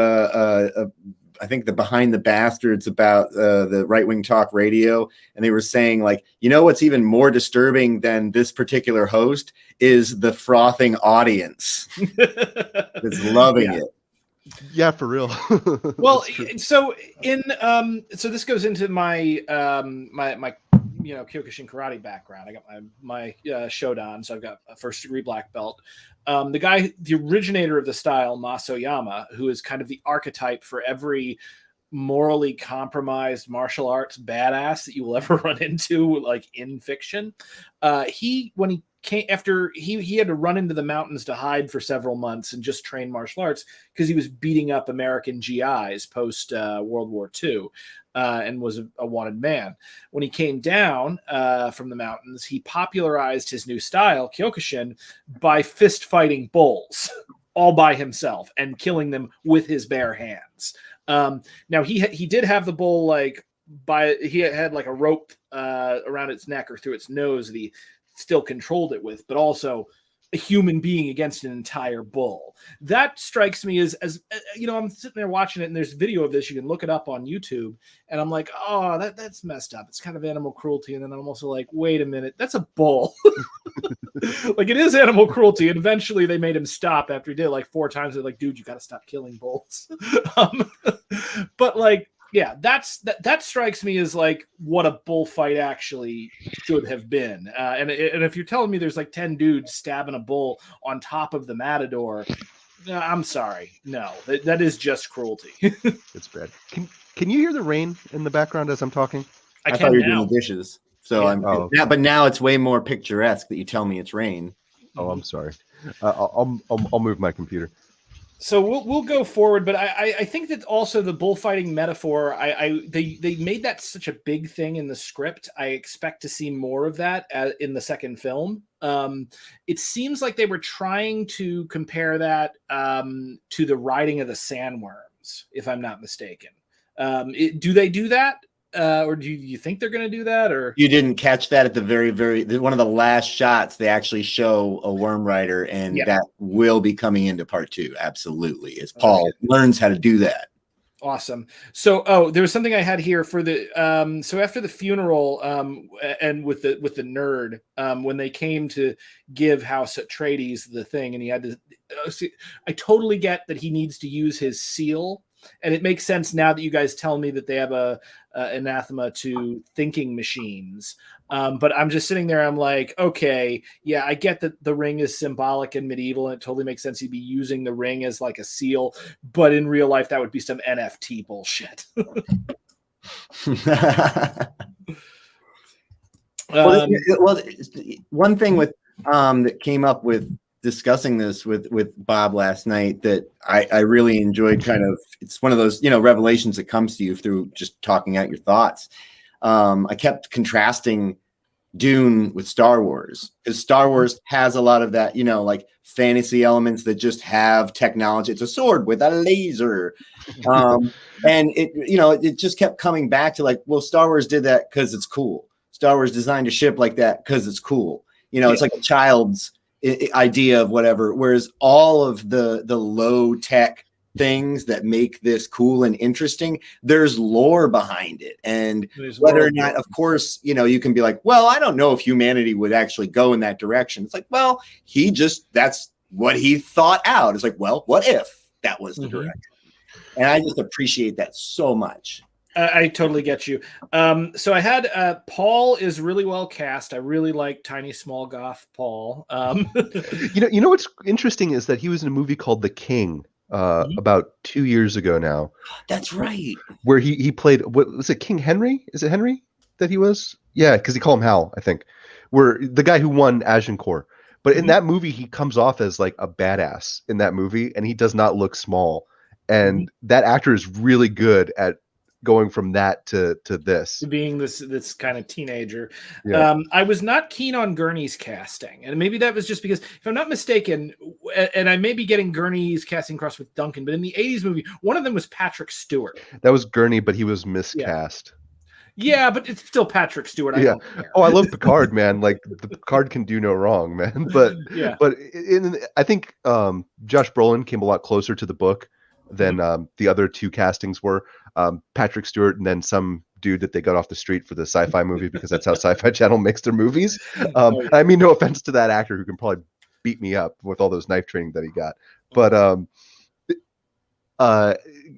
I think the Behind the Bastards about the right-wing talk radio, and they were saying, like, you know what's even more disturbing than this particular host is the frothing audience that's loving it. Yeah, for real. Well, so so this goes into my my you know, Kyokushin karate background. I got my Shodan, so I've got a first degree black belt. The originator of the style, Masoyama, who is kind of the archetype for every morally compromised martial arts badass that you will ever run into, like in fiction. When he came after he had to run into the mountains to hide for several months and just train martial arts because he was beating up American GIs post World War II. And was a wanted man. When he came down from the mountains, he popularized his new style, Kyokushin, by fist fighting bulls all by himself and killing them with his bare hands. Now he did have the bull he had like a rope around its neck or through its nose that he still controlled it with, but also a human being against an entire bull. That strikes me as you know, I'm sitting there watching it, and there's video of this. You can look it up on YouTube, and I'm like, oh, that's messed up. It's kind of animal cruelty. And then I'm also like, wait a minute, that's a bull. Like, it is animal cruelty. And eventually they made him stop after he did it like 4 times. They're like, dude, you got to stop killing bulls. But like, yeah, that strikes me as like what a bullfight actually should have been. And if you're telling me there's like 10 dudes stabbing a bull on top of the matador, I'm sorry. No, that is just cruelty. It's bad. Can you hear the rain in the background as I'm talking? I thought you were doing the dishes. So but now it's way more picturesque that you tell me it's rain. Oh, I'm sorry. I'll move my computer. So we'll go forward, but I think that also the bullfighting metaphor, they made that such a big thing in the script. I expect to see more of that in the second film. It seems like they were trying to compare that to the riding of the sandworms, if I'm not mistaken. Do they do that? Or do you think they're going to do that? Or you didn't catch that at the very one of the last shots? They actually show a worm rider, and that will be coming into part 2. Absolutely, as Paul learns how to do that. Awesome. So, there was something I had here for the so after the funeral, and with the nerd, when they came to give House Atreides the thing, and he had to, I totally get that he needs to use his seal. And it makes sense now that you guys tell me that they have a anathema to thinking machines. But I'm just sitting there. I'm like, okay, yeah, I get that the ring is symbolic and medieval, and it totally makes sense he'd be using the ring as like a seal. But in real life, that would be some NFT bullshit. One thing with that came up with discussing this with Bob last night that I really enjoyed. Kind of, it's one of those, you know, revelations that comes to you through just talking out your thoughts. I kept contrasting Dune with Star Wars, because Star Wars has a lot of that, like fantasy elements that just have technology. It's a sword with a laser. And it just kept coming back to like, well, Star Wars did that because it's cool. Star Wars designed a ship like that because it's cool. It's like a child's idea of whatever. Whereas all of the low tech things that make this cool and interesting, there's lore behind it. And whether or not, of course, you can be like, well, I don't know if humanity would actually go in that direction. It's like, well, that's what he thought out. It's like, well, what if that was the direction? And I just appreciate that so much. I totally get you. So I had Paul is really well cast. I really like Tiny Small Goth Paul. You know what's interesting is that he was in a movie called The King about 2 years ago now. That's right. Where he played, what was it, King Henry? Is it Henry that he was? Yeah, because he called him Hal, I think. Where the guy who won Agincourt. But in that movie, he comes off as like a badass in that movie, and he does not look small. And that actor is really good at going from that to this, being this kind of teenager. Yeah. I was not keen on Gurney's casting, and maybe that was just because, if I'm not mistaken, and I may be getting Gurney's casting crossed with Duncan, but in the 80s movie, one of them was Patrick Stewart. That was Gurney, but he was miscast. Yeah, but it's still Patrick Stewart. I don't care. Oh, I love Picard, man. Like, the Picard can do no wrong, man. But I think Josh Brolin came a lot closer to the book than the other two castings were. Patrick Stewart and then some dude that they got off the street for the sci-fi movie, because that's how Sci-Fi Channel makes their movies. I mean, no offense to that actor who can probably beat me up with all those knife training that he got. But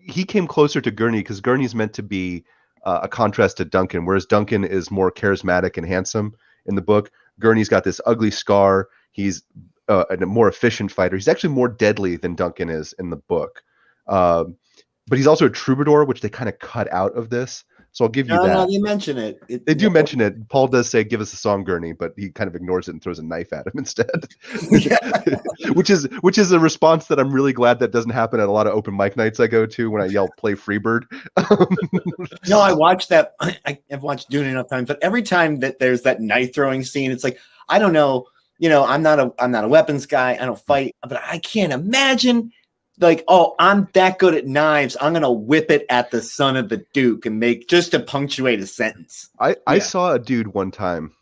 he came closer to Gurney because Gurney's meant to be a contrast to Duncan, whereas Duncan is more charismatic and handsome in the book. Gurney's got this ugly scar. He's a more efficient fighter. He's actually more deadly than Duncan is in the book. But he's also a troubadour, which they kind of cut out of this. So I'll give you that. No, you mention it. They do mention it. Paul does say, give us a song, Gurney, but he kind of ignores it and throws a knife at him instead. which is a response that I'm really glad that doesn't happen at a lot of open mic nights I go to when I yell, play Freebird. No, I watched that. I've watched Dune enough times, but every time that there's that knife throwing scene, it's like, I don't know, I'm not a weapons guy. I don't fight, but I can't imagine like, oh, I'm that good at knives, I'm gonna whip it at the son of the Duke and make just to punctuate a sentence. I saw a dude one time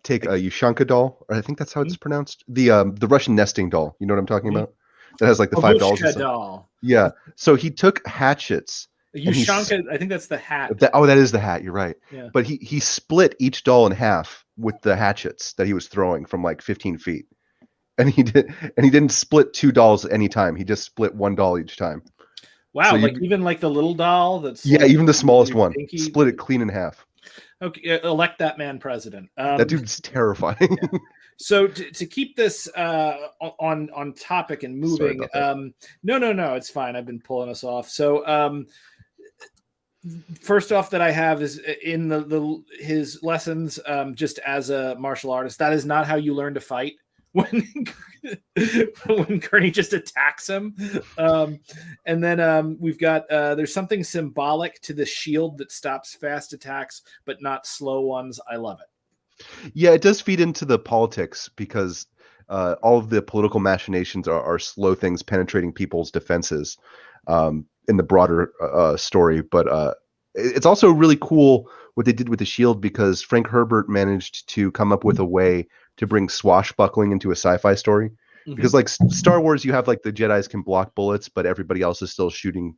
take a Ushanka doll, or I think that's how it's pronounced. The Russian nesting doll. You know what I'm talking about? That has like the $5 doll. Yeah. So he took hatchets. Ushanka, I think that's the hat. That is the hat. You're right. Yeah. But he split each doll in half with the hatchets that he was throwing from like 15 feet. And he didn't split two dolls at any time. He just split one doll each time. Wow, so even like the little doll that's even the smallest one. Split it clean in half. Okay, elect that man president. That dude's terrifying. Yeah. So to keep this on topic and moving, no, it's fine. I've been pulling us off. So first off that I have is in his lessons, just as a martial artist, that is not how you learn to fight. When Gurney just attacks him, and then we've got there's something symbolic to the shield that stops fast attacks but not slow ones. I love it. Yeah, it does feed into the politics because all of the political machinations are slow things penetrating people's defenses in the broader story. But it's also really cool what they did with the shield, because Frank Herbert managed to come up with a way to bring swashbuckling into a sci-fi story. Because like Star Wars, you have like the Jedis can block bullets, but everybody else is still shooting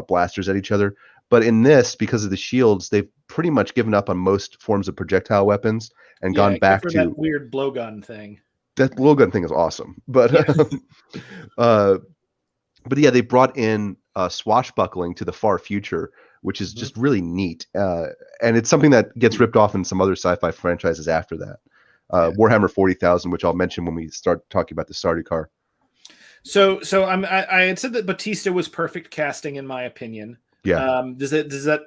blasters at each other. But in this, because of the shields, they've pretty much given up on most forms of projectile weapons and gone back to that weird blowgun thing. That blowgun thing is awesome. But yeah, they brought in swashbuckling to the far future, which is just really neat. And it's something that gets ripped off in some other sci-fi franchises after that. Warhammer 40,000, which I'll mention when we start talking about the Sardaukar. So I had said that Batista was perfect casting in my opinion. Yeah. Does that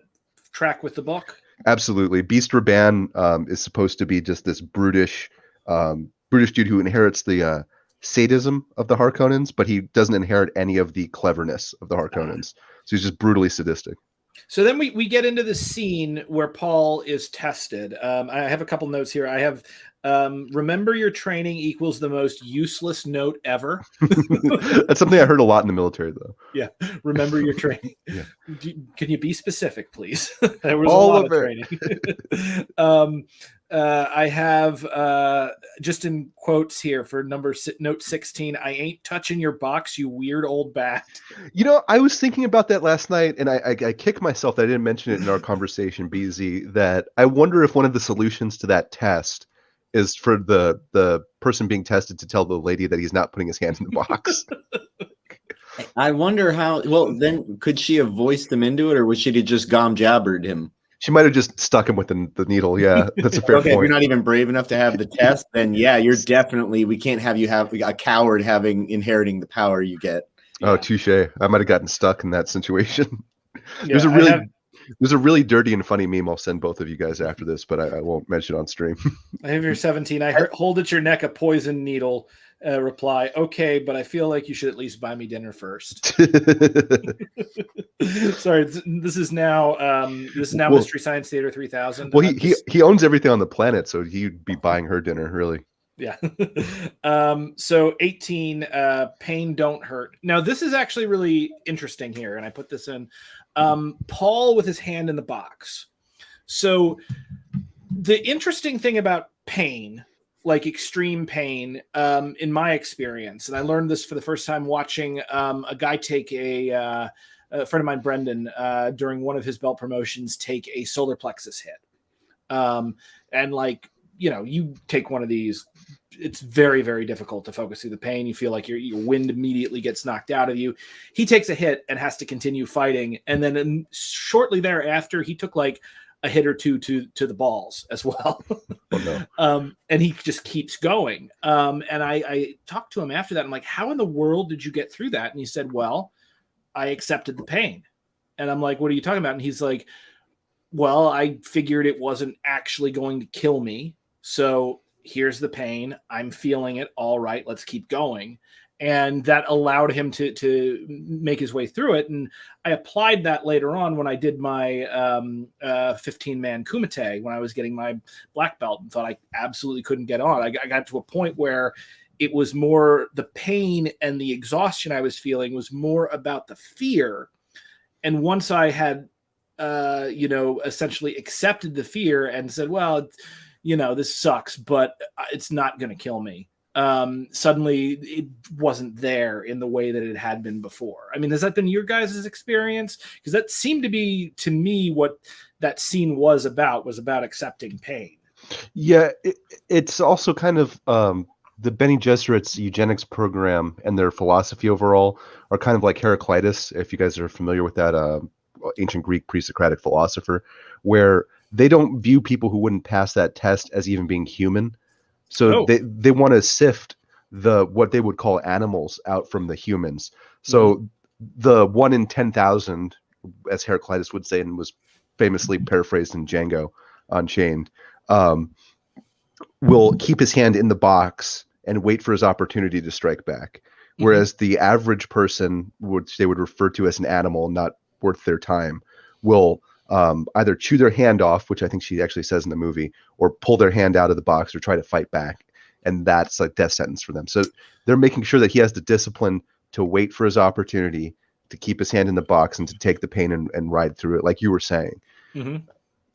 track with the book? Absolutely. Beast Raban is supposed to be just this brutish dude who inherits the sadism of the Harkonnens, but he doesn't inherit any of the cleverness of the Harkonnens. So he's just brutally sadistic. So then we get into the scene where Paul is tested. I have a couple notes here. I have remember your training equals the most useless note ever. That's something I heard a lot in the military, though. Yeah, remember your training. Yeah. Can you be specific, please? There was All a lot of of training. I have just in quotes here for note 16. I ain't touching your box, you weird old bat. You know, I was thinking about that last night, and I kick myself that I didn't mention it in our conversation, BZ, that I wonder if one of the solutions to that test is for the person being tested to tell the lady that he's not putting his hand in the box. I wonder how. Well, then could she have voiced him into it, or would she have just jabbered him? She might have just stuck him with the needle. Yeah, that's a fair Okay, point. if you're not even brave enough to have the test, then yeah, you're definitely. We can't have you have a coward inheriting the power you get. Oh, Yeah. touche. I might have gotten stuck in that situation. Yeah, There's a really dirty and funny meme I'll send both of you guys after this, but I won't mention it on stream. I have your 17. I heard, hold at your neck a poison needle. Reply, okay, but I feel like you should at least buy me dinner first. Sorry, this is now Mystery Science Theater 3000. Well, he owns everything on the planet, so he'd be buying her dinner, really. Yeah. So 18, pain don't hurt. Now, this is actually really interesting here, and I put this in. Paul with his hand in the box. So the interesting thing about pain, like extreme pain, in my experience, and I learned this for the first time watching a guy take a friend of mine, Brendan, during one of his belt promotions, take a solar plexus hit. And like, you take one of these, it's very, very difficult to focus through the pain. You feel like your wind immediately gets knocked out of you. He takes a hit and has to continue fighting. And then shortly thereafter, he took like a hit or two to the balls as well. Oh, no. And he just keeps going. And I talked to him after that. I'm like, how in the world did you get through that? And he said, well, I accepted the pain. And I'm like, what are you talking about? And he's like, well, I figured it wasn't actually going to kill me. So here's the pain. I'm feeling it. All right, let's keep going. And that allowed him to make his way through it. And I applied that later on when I did my 15-man kumite, when I was getting my black belt, and thought I absolutely couldn't get on. I got to a point where it was more the pain and the exhaustion I was feeling was more about the fear. And once I had, essentially accepted the fear and said, well, this sucks, but it's not going to kill me. Suddenly it wasn't there in the way that it had been before. I mean, has that been your guys' experience? Because that seemed to be, to me, what that scene was about accepting pain. Yeah, it's also kind of the Bene Gesserit's eugenics program and their philosophy overall are kind of like Heraclitus, if you guys are familiar with that ancient Greek pre-Socratic philosopher, where they don't view people who wouldn't pass that test as even being human. So they want to sift what they would call animals out from the humans. So the 1 in 10,000, as Heraclitus would say, and was famously paraphrased in Django Unchained, will keep his hand in the box and wait for his opportunity to strike back. Whereas the average person, which they would refer to as an animal not worth their time, will either chew their hand off, which I think she actually says in the movie, or pull their hand out of the box or try to fight back. And that's a death sentence for them. So they're making sure that he has the discipline to wait for his opportunity, to keep his hand in the box and to take the pain and ride through it, like you were saying. Mm-hmm.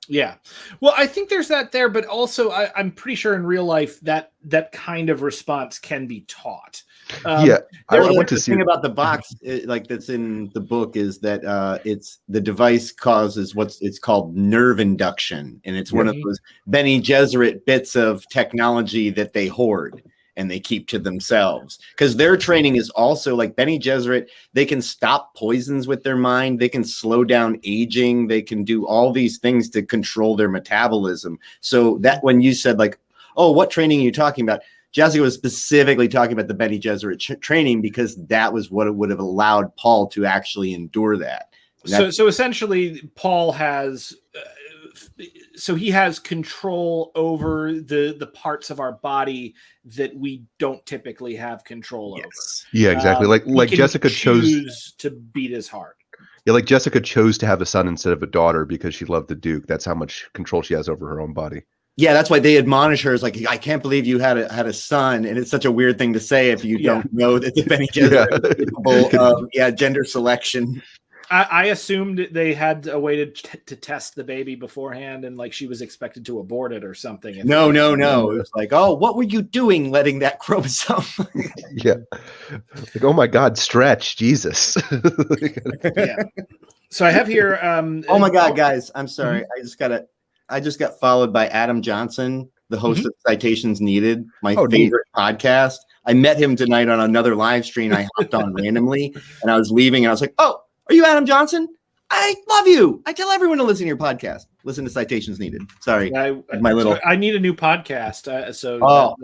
Yeah. Well, I think there's that there, but also I'm pretty sure in real life that kind of response can be taught. I want to see. The thing about the box, like that's in the book, is that it's the device causes it's called nerve induction, and it's one of those Bene Gesserit bits of technology that they hoard and they keep to themselves, because their training is also like Bene Gesserit. They can stop poisons with their mind. They can slow down aging. They can do all these things to control their metabolism. So that when you said like, oh, what training are you talking about? Jessica was specifically talking about the Bene Gesserit training, because that was what it would have allowed Paul to actually endure that. So essentially, Paul has he has control over the parts of our body that we don't typically have control over. Yeah, exactly. Like Jessica chose to beat his heart. Yeah, like Jessica chose to have a son instead of a daughter because she loved the Duke. That's how much control she has over her own body. Yeah, that's why they admonish her. It's like, I can't believe you had a son, and it's such a weird thing to say if you don't know that the Bene Gesserit is capable of gender selection. I assumed they had a way to test the baby beforehand, and like she was expected to abort it or something. No. It was like, oh, what were you doing letting that chromosome? Yeah. Like, oh my God, stretch, Jesus. Yeah. So I have here. Oh my God, guys, I'm sorry. I just got followed by Adam Johnson, the host of Citations Needed, my favorite podcast. I met him tonight on another live stream I hopped on randomly, and I was leaving, and I was like, oh, are you Adam Johnson? I love you. I tell everyone to listen to your podcast. Listen to Citations Needed. Sorry. I need a new podcast.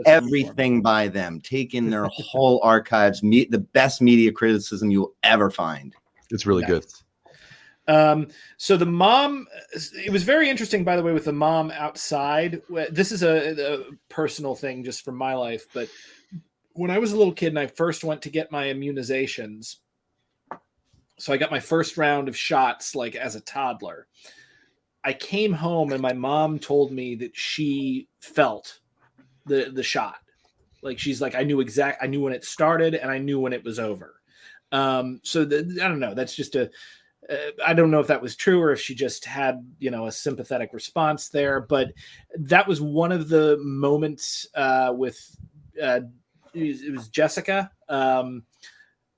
Everything by them. Take in their whole archives. Meet the best media criticism you'll ever find. It's really good. So the mom, it was very interesting, by the way, with the mom outside. This is a personal thing just from my life, but when I was a little kid and I first went to get my immunizations, so I got my first round of shots like as a toddler. I came home and my mom told me that she felt the shot. Like she's like, I knew when it started and I knew when it was over. I don't know. That's just I don't know if that was true or if she just had, a sympathetic response there, but that was one of the moments with it was Jessica,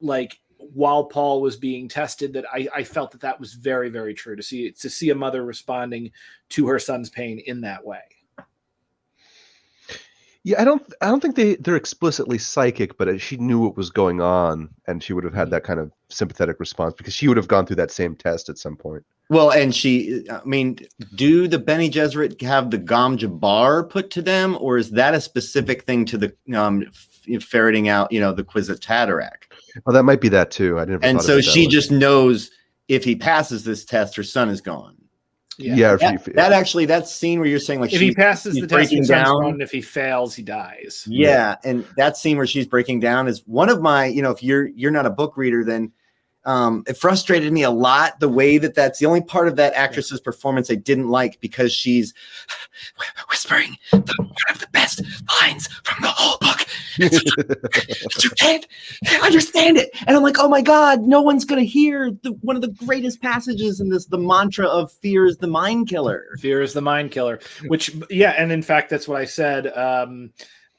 like while Paul was being tested, that I felt that was very, very true to see a mother responding to her son's pain in that way. Yeah, I don't think they're explicitly psychic, but she knew what was going on, and she would have had that kind of sympathetic response because she would have gone through that same test at some point. Well, and do the Bene Gesserit have the Gom Jabbar put to them, or is that a specific thing to the ferreting out, the Kwisatz Oh, that might be that too. I never. And so she just knows if he passes this test, her son is gone. Yeah. That scene where you're saying like if he passes the test, breaking down, and if he fails, he dies. Yeah, and that scene where she's breaking down is one of my. If you're not a book reader, then it frustrated me a lot. The way that's the only part of that actress's performance I didn't like because she's whispering one of the best lines from the whole book. You can't understand it, and I'm like, oh my God, no one's gonna hear one of the greatest passages in this. The mantra of fear is the mind killer. Fear is the mind killer. Which, yeah, and in fact, that's what I said.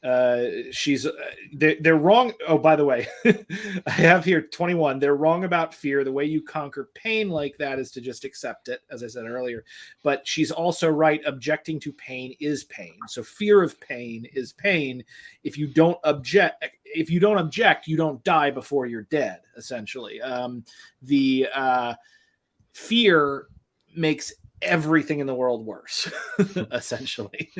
They're wrong. Oh, by the way, I have here 21. They're wrong about fear. The way you conquer pain like that is to just accept it, as I said earlier. But she's also right. Objecting to pain is pain. So fear of pain is pain. If you don't object, you don't die before you're dead. Essentially, the fear makes everything in the world worse. Essentially.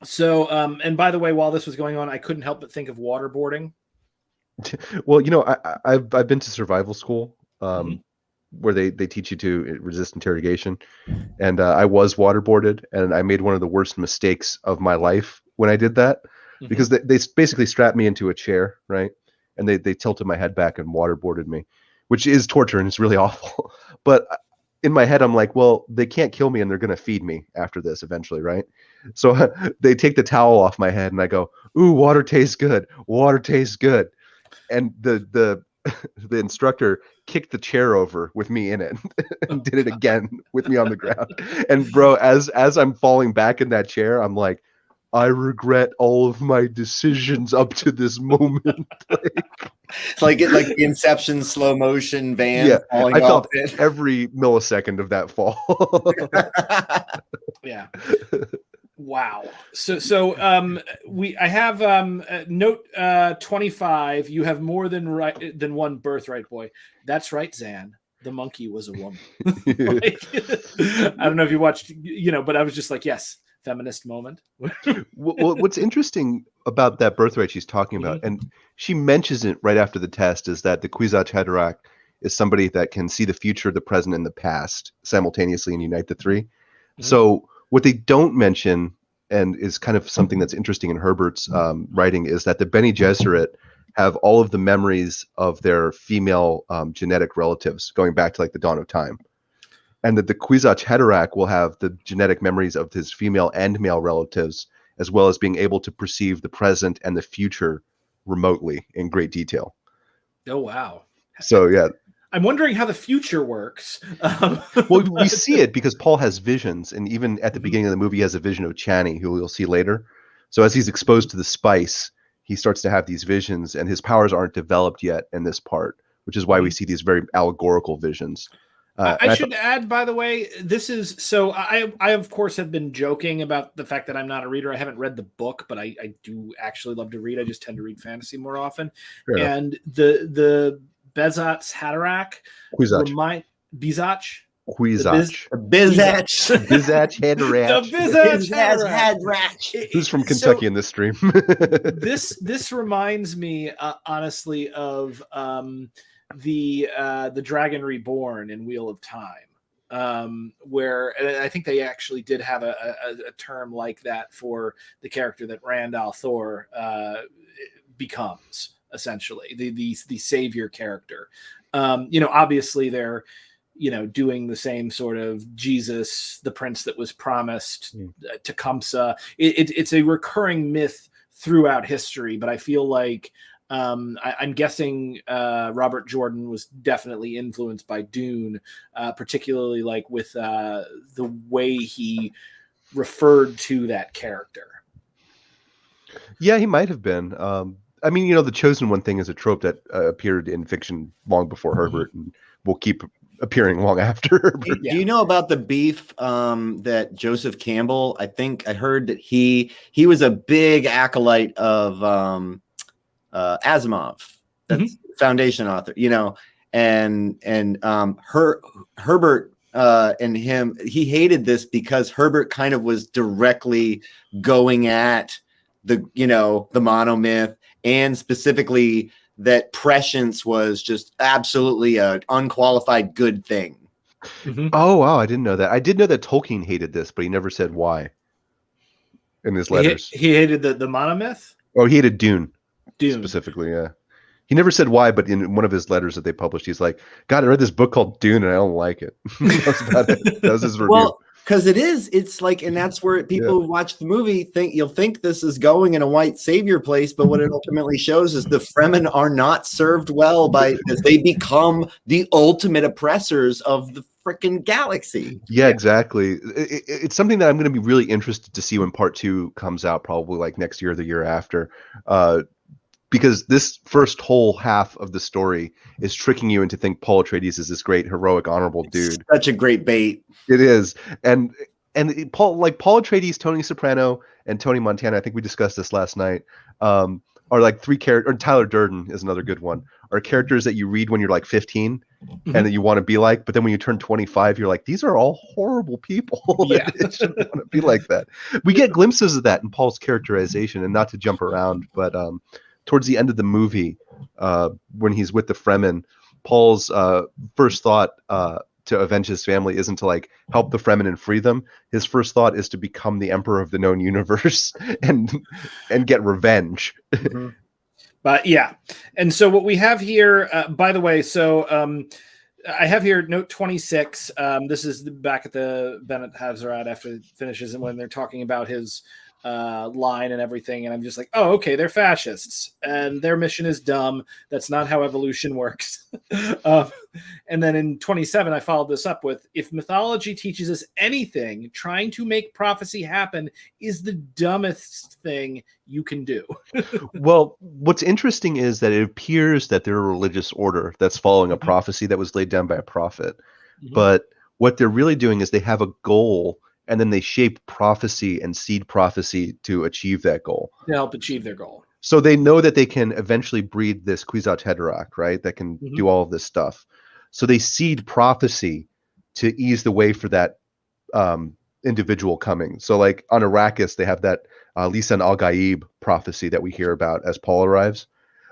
So, and by the way, while this was going on, I couldn't help but think of waterboarding. Well, I've been to survival school, where they teach you to resist interrogation, and I was waterboarded, and I made one of the worst mistakes of my life when I did that, because they basically strapped me into a chair, right, and they tilted my head back and waterboarded me, which is torture and it's really awful. But in my head, I'm like, well, they can't kill me and they're going to feed me after this eventually, right? So they take the towel off my head and I go, ooh, water tastes good. Water tastes good. And the instructor kicked the chair over with me in it and did it again with me on the ground. And bro, as I'm falling back in that chair, I'm like, I regret all of my decisions up to this moment. It's like the Inception slow motion van. Yeah, falling I felt off every millisecond of that fall. Yeah. Wow. So I have note 25. You have more than one birthright, boy. That's right, Zan. The monkey was a woman. I don't know if you watched, but I was just like, yes. Feminist moment. Well, what's interesting about that birthright she's talking about, and she mentions it right after the test, is that the Kwisatz Haderach is somebody that can see the future, the present, and the past simultaneously and unite the three. So what they don't mention, and is kind of something that's interesting in Herbert's writing, is that the Bene Gesserit have all of the memories of their female genetic relatives going back to like the dawn of time. And that the Kwisatz Haderach will have the genetic memories of his female and male relatives, as well as being able to perceive the present and the future remotely in great detail. Oh, wow. So, yeah. I'm wondering how the future works. Well, we see it because Paul has visions. And even at the beginning of the movie, he has a vision of Chani, who we'll see later. So as he's exposed to the spice, he starts to have these visions, and his powers aren't developed yet in this part, which is why we see these very allegorical visions. I should add, by the way, this is so I of course have been joking about the fact that I'm not a reader. I haven't read the book, but I do actually love to read. I just tend to read fantasy more often. And the Kwisatz Haderach Kwisatz. Bizatch. Kwisatz. Bizatch. Kwisatz Haderach. The Kwisatz Haderach. Who's from Kentucky in this stream? This reminds me honestly of the Dragon Reborn in Wheel of Time, where I think they actually did have a term like that for the character that Rand al'Thor becomes, essentially the savior character. Obviously they're doing the same sort of Jesus, the prince that was promised, Tecumseh. It's a recurring myth throughout history, but I feel like I'm guessing Robert Jordan was definitely influenced by Dune, particularly like with the way he referred to that character. Yeah, he might have been. I mean, the Chosen One thing is a trope that appeared in fiction long before Herbert and will keep appearing long after Herbert. Do you know about the beef that Joseph Campbell, I think I heard that he was a big acolyte of Asimov, that's Foundation author, and Herbert and him, he hated this because Herbert kind of was directly going at the monomyth, and specifically that prescience was just absolutely an unqualified good thing. Oh, wow. I didn't know that. I did know that Tolkien hated this, but he never said why in his letters. He hated the monomyth? Oh, he hated Dune. Specifically, yeah. He never said why, but in one of his letters that they published, he's like, God, I read this book called Dune and I don't like it. That's about it. That was his review. Well, because it's like, and that's where people who watch the movie you'll think this is going in a white savior place, but what it ultimately shows is the Fremen are not served well as they become the ultimate oppressors of the freaking galaxy. Yeah, exactly. It's something that I'm going to be really interested to see when part 2 comes out, probably like next year or the year after. Because this first whole half of the story is tricking you into think Paul Atreides is this great, heroic, honorable dude. Such a great bait. It is. And Paul Atreides, Tony Soprano, and Tony Montana, I think we discussed this last night, are like 3 characters, or Tyler Durden is another good one, are characters that you read when you're like 15 and that you want to be like, but then when you turn 25, you're like, these are all horrible people. Yeah. It shouldn't want to be like that. We get glimpses of that in Paul's characterization, and not to jump around, but towards the end of the movie, when he's with the Fremen, Paul's first thought to avenge his family isn't to like help the Fremen and free them. His first thought is to become the emperor of the known universe and get revenge. But yeah, and so what we have here, by the way, so I have here note 26. This is back at the Bennett Havzarat after it finishes, and when they're talking about his line and everything, and I'm just like, oh, okay, they're fascists and their mission is dumb. That's not how evolution works. And then in 27 I followed this up with, if mythology teaches us anything, trying to make prophecy happen is the dumbest thing you can do. Well, what's interesting is that it appears that they're a religious order that's following a prophecy that was laid down by a prophet, but what they're really doing is they have a goal, and then they shape prophecy and seed prophecy to achieve that goal. To help achieve their goal. So they know that they can eventually breed this Kwisatz Haderach, right? That can do all of this stuff. So they seed prophecy to ease the way for that individual coming. So like on Arrakis, they have that Lisan al-Gaib prophecy that we hear about as Paul arrives.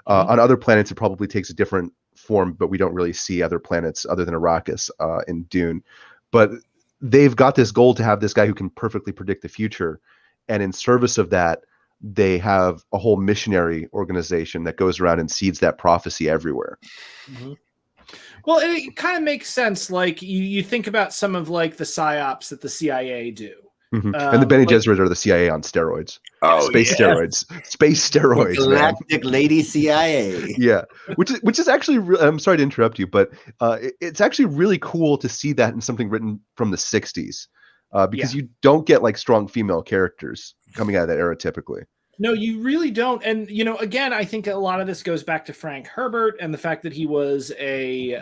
On other planets, it probably takes a different form, but we don't really see other planets other than Arrakis in Dune. But they've got this goal to have this guy who can perfectly predict the future. And in service of that, they have a whole missionary organization that goes around and seeds that prophecy everywhere. Mm-hmm. Well, it kind of makes sense. Like you think about some of like the psyops that the CIA do. Mm-hmm. And the Bene like, Gesserit are the CIA on steroids. Oh, space steroids, the Galactic man. Lady CIA. Yeah, which is actually I'm sorry to interrupt you, but it's actually really cool to see that in something written from the 60s, because you don't get like strong female characters coming out of that era typically. No, you really don't. And, you know, again, I think a lot of this goes back to Frank Herbert and the fact that he was a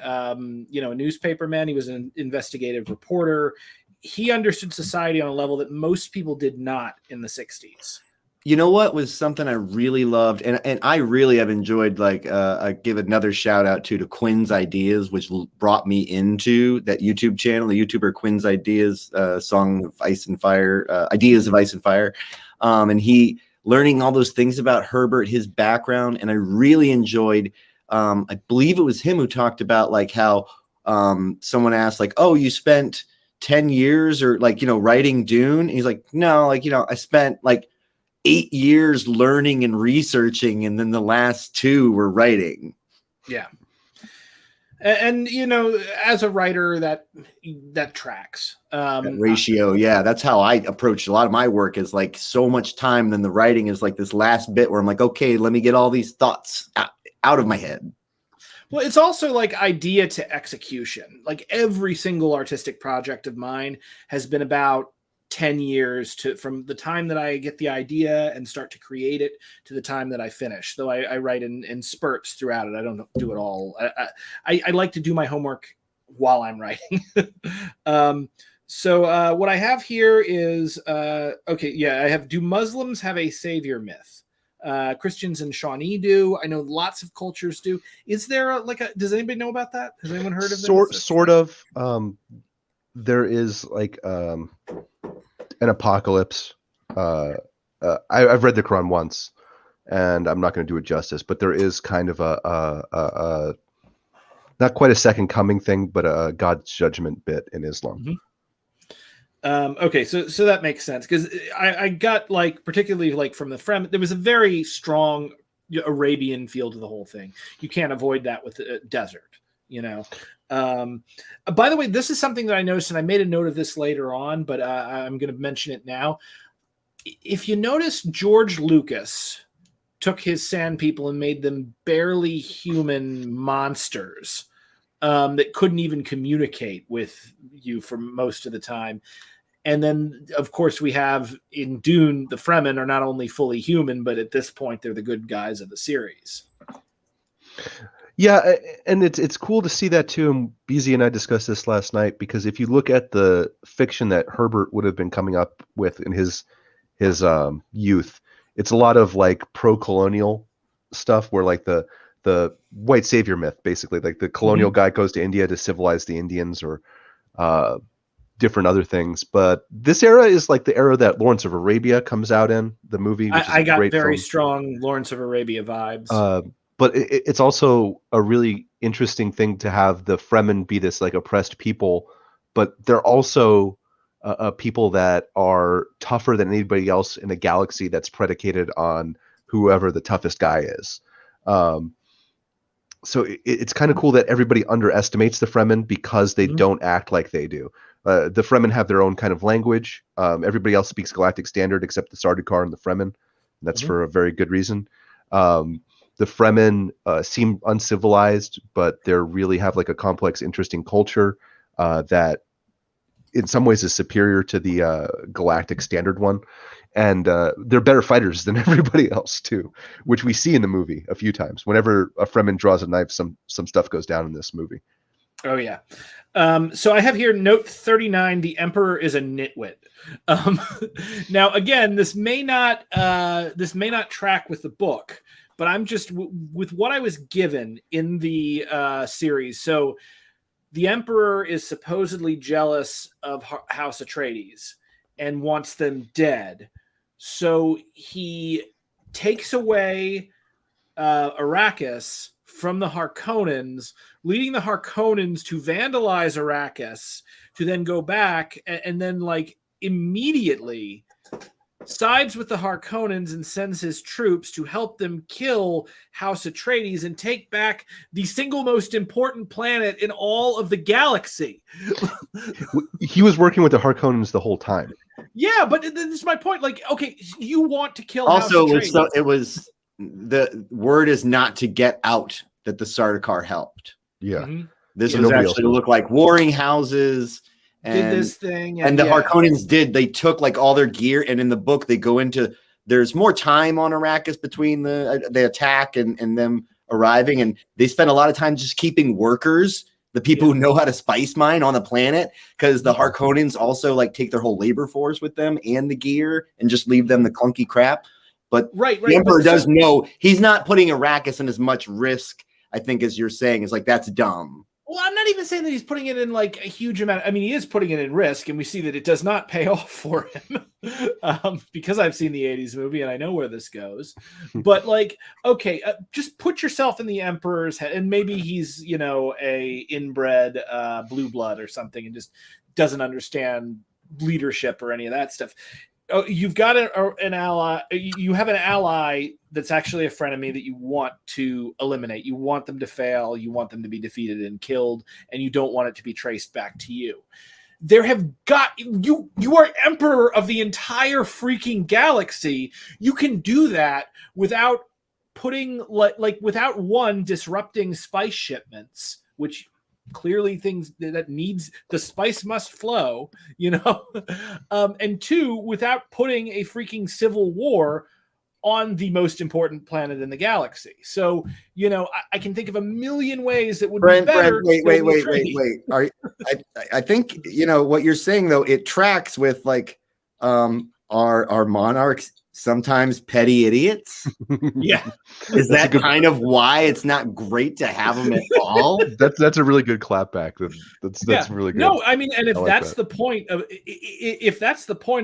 newspaper man. He was an investigative reporter. He understood society on a level that most people did not in the 60s. You know what was something I really loved, and I really have enjoyed, like, I give another shout out to Quinn's Ideas, which brought me into that YouTube channel, the YouTuber Quinn's Ideas, Song of Ice and Fire, Ideas of Ice and Fire. And he learning all those things about Herbert, his background. And I really enjoyed, I believe it was him who talked about like how someone asked like, oh, you spent 10 years or like, writing Dune. And he's like, no, like, I spent like 8 years learning and researching. And then the last 2 were writing. Yeah. And as a writer, that tracks. That ratio, yeah, that's how I approach a lot of my work. Is like so much time, then the writing is like this last bit where I'm like, okay, let me get all these thoughts out of my head. Well, it's also like idea to execution. Like every single artistic project of mine has been about 10 years from the time that I get the idea and start to create it to the time that I finish. Though I write in spurts throughout it. I don't do it all. I like to do my homework while I'm writing. So what I have here is, I have, do Muslims have a savior myth? Christians and Shawnee do. I know lots of cultures do. Is there does anybody know about that? Has anyone heard of this? Sort of. There is like an apocalypse. I've read the Quran once, and I'm not going to do it justice, but there is kind of a not quite a second coming thing, but a God's judgment bit in Islam. Mm-hmm. Okay, so that makes sense, because I got like particularly like from the Fremen, there was a very strong Arabian feel to the whole thing. You can't avoid that with the desert, By the way, this is something that I noticed, and I made a note of this later on, but I'm going to mention it now. If you notice, George Lucas took his sand people and made them barely human monsters that couldn't even communicate with you for most of the time. And then, of course, we have in Dune, the Fremen are not only fully human, but at this point, they're the good guys of the series. Yeah, and it's cool to see that too. And BZ and I discussed this last night, because if you look at the fiction that Herbert would have been coming up with in his youth, it's a lot of like pro-colonial stuff, where like the white savior myth, basically, like the colonial guy goes to India to civilize the Indians, or different other things. But this era is like the era that Lawrence of Arabia comes out in, the movie. Which I got very film. strong Lawrence of Arabia vibes. But it's also a really interesting thing to have the Fremen be this like oppressed people, but they're also people that are tougher than anybody else in a galaxy that's predicated on whoever the toughest guy is. So it's kind of cool that everybody underestimates the Fremen because they don't act like they do. The Fremen have their own kind of language. Everybody else speaks Galactic Standard except the Sardaukar and the Fremen. And that's for a very good reason. The Fremen seem uncivilized, but they really have like a complex, interesting culture that in some ways is superior to the Galactic Standard one. And they're better fighters than everybody else too, which we see in the movie a few times. Whenever a Fremen draws a knife, some stuff goes down in this movie. Oh yeah. So I have here note 39, the Emperor is a nitwit. Now again, this may not track with the book, but I'm just with what I was given in the series. So the Emperor is supposedly jealous of House Atreides and wants them dead. So he takes away Arrakis from the Harkonnens, leading the Harkonnens to vandalize Arrakis, to then go back and then like immediately sides with the Harkonnens and sends his troops to help them kill House Atreides and take back the single most important planet in all of the galaxy. He was working with the Harkonnens the whole time. Yeah, but this is my point. Like, okay, you want to kill Also, House Atreides. it was the word is not to get out that the Sardaukar helped. Yeah. Mm-hmm. This was actually to look like warring houses. And, did this thing. And the Harkonnens they took like all their gear. And in the book, they go into, there's more time on Arrakis between the attack and them arriving. And they spend a lot of time just keeping workers, the people who know how to spice mine on the planet, because the Harkonnens also like take their whole labor force with them and the gear and just leave them the clunky crap. But the Emperor does know he's not putting Arrakis in as much risk, I think, as you're saying. It's like, that's dumb. Well, I'm not even saying that he's putting it in like a huge amount. I mean, he is putting it in risk, and we see that it does not pay off for him because I've seen the 80s movie and I know where this goes. But like, okay, just put yourself in the Emperor's head, and maybe he's, you know, a inbred blue blood or something and just doesn't understand leadership or any of that stuff. Oh, you've got an ally. You have an ally that's actually a frenemy that you want to eliminate. You want them to fail. You want them to be defeated and killed, and you don't want it to be traced back to you. There have got you. You are emperor of the entire freaking galaxy. You can do that without putting like without one disrupting spice shipments, which clearly things that needs the spice must flow, you know, and two, without putting a freaking civil war on the most important planet in the galaxy. So, you know, I can think of a million ways that would be better. Wait. I think, you know, what you're saying though, it tracks with like our monarchs sometimes petty idiots. Yeah. Is that kind of why it's not great to have them at all? That's a really good clapback. That's really good. No, I mean, and if that's that. the point of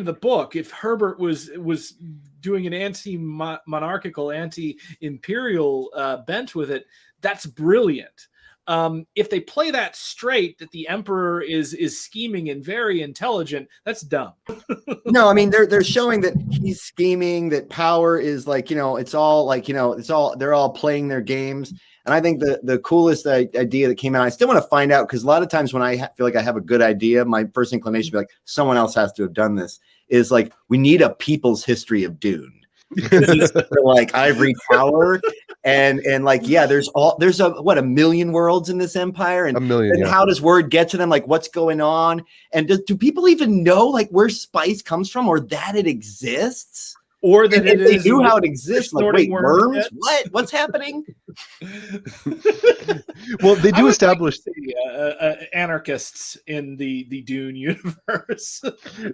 the book, if Herbert was doing an anti-monarchical, anti-imperial bent with it, that's brilliant. If they play that straight, that the Emperor is scheming and very intelligent, that's dumb. No, I mean they're showing that he's scheming, that power is like, you know, it's all like, you know, they're all playing their games. And I think the coolest idea that came out, I still want to find out, because a lot of times when I feel like I have a good idea, my first inclination be like, someone else has to have done this, is like, we need a people's history of Dune. Like Ivory Tower and like, yeah, there's a million worlds in this empire, and how does word get to them, like what's going on, and do people even know like where spice comes from, or that it exists, or that if they knew how it exists, like, wait, worms? What's happening? Well, they do establish anarchists in the Dune universe.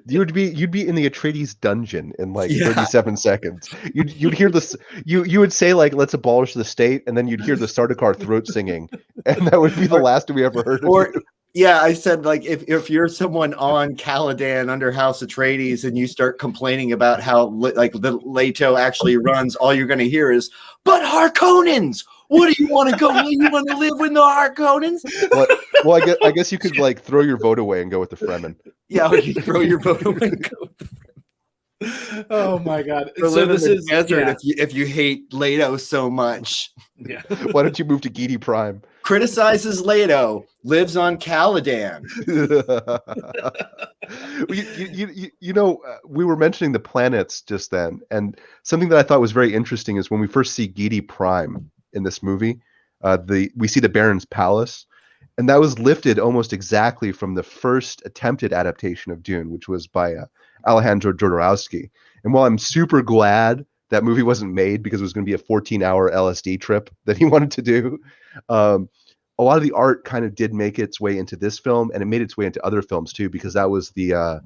You'd be in the Atreides dungeon in like 37 seconds. You'd hear this. You would say like, let's abolish the state, and then you'd hear the Sardaukar throat singing, and that would be the last we ever heard of you. Yeah, I said, like, if you're someone on Caladan under House Atreides and you start complaining about how like the Leto actually runs, all you're going to hear is, "But Harkonnens, what do you want to go? You want to live with the Harkonnens?" Well, I guess you could like throw your vote away and go with the Fremen. Yeah, you throw your vote away and go with the Fremen. Oh my God! So this is desert if you hate Leto so much. Yeah. Why don't you move to Giedi Prime? Criticizes Leto, lives on Caladan. You know, we were mentioning the planets just then, and something that I thought was very interesting is when we first see Giedi Prime in this movie, we see the Baron's palace, and that was lifted almost exactly from the first attempted adaptation of Dune, which was by Alejandro Jodorowsky. And while I'm super glad that movie wasn't made because it was going to be a 14-hour LSD trip that he wanted to do, a lot of the art kind of did make its way into this film, and it made its way into other films too, because that was the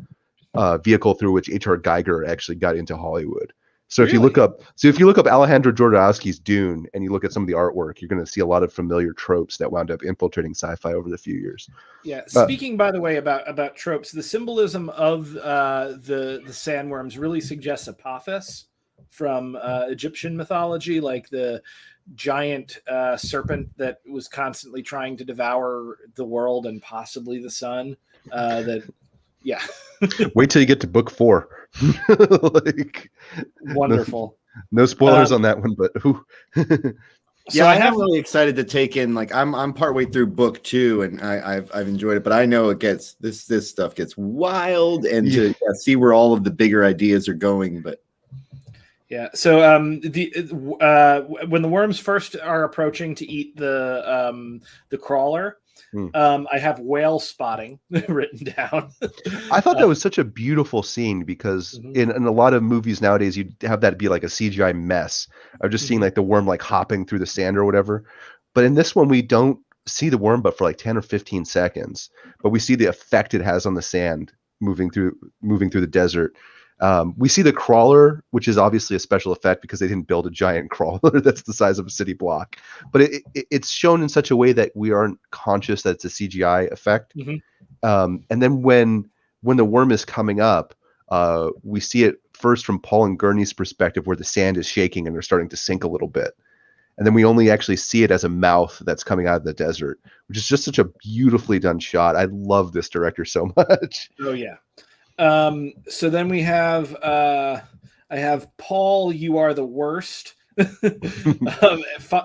vehicle through which H.R. Giger actually got into Hollywood. So if you look up Alejandro Jodorowsky's Dune and you look at some of the artwork, you're going to see a lot of familiar tropes that wound up infiltrating sci-fi over the few years. Yeah. Speaking, by the way, about tropes, the symbolism of the sandworms really suggests Apophis from Egyptian mythology, like the giant serpent that was constantly trying to devour the world and possibly the sun. Yeah. Wait till you get to book 4. Like, Wonderful. No spoilers on that one, but who? So I am really excited to take in. Like, I'm partway through book 2, and I've enjoyed it. But I know it gets this stuff gets wild, and to see where all of the bigger ideas are going. But yeah, so when the worms first are approaching to eat the crawler, I have whale spotting written down. I thought that was such a beautiful scene because in a lot of movies nowadays, you'd have that be like a CGI mess of just seeing like the worm like hopping through the sand or whatever. But in this one, we don't see the worm but for like 10 or 15 seconds, but we see the effect it has on the sand moving through the desert. We see the crawler, which is obviously a special effect because they didn't build a giant crawler that's the size of a city block. But it's shown in such a way that we aren't conscious that it's a CGI effect. And then when the worm is coming up, we see it first from Paul and Gurney's perspective, where the sand is shaking and they're starting to sink a little bit. And then we only actually see it as a mouth that's coming out of the desert, which is just such a beautifully done shot. I love this director so much. Oh yeah. So then we have I have Paul, you are the worst.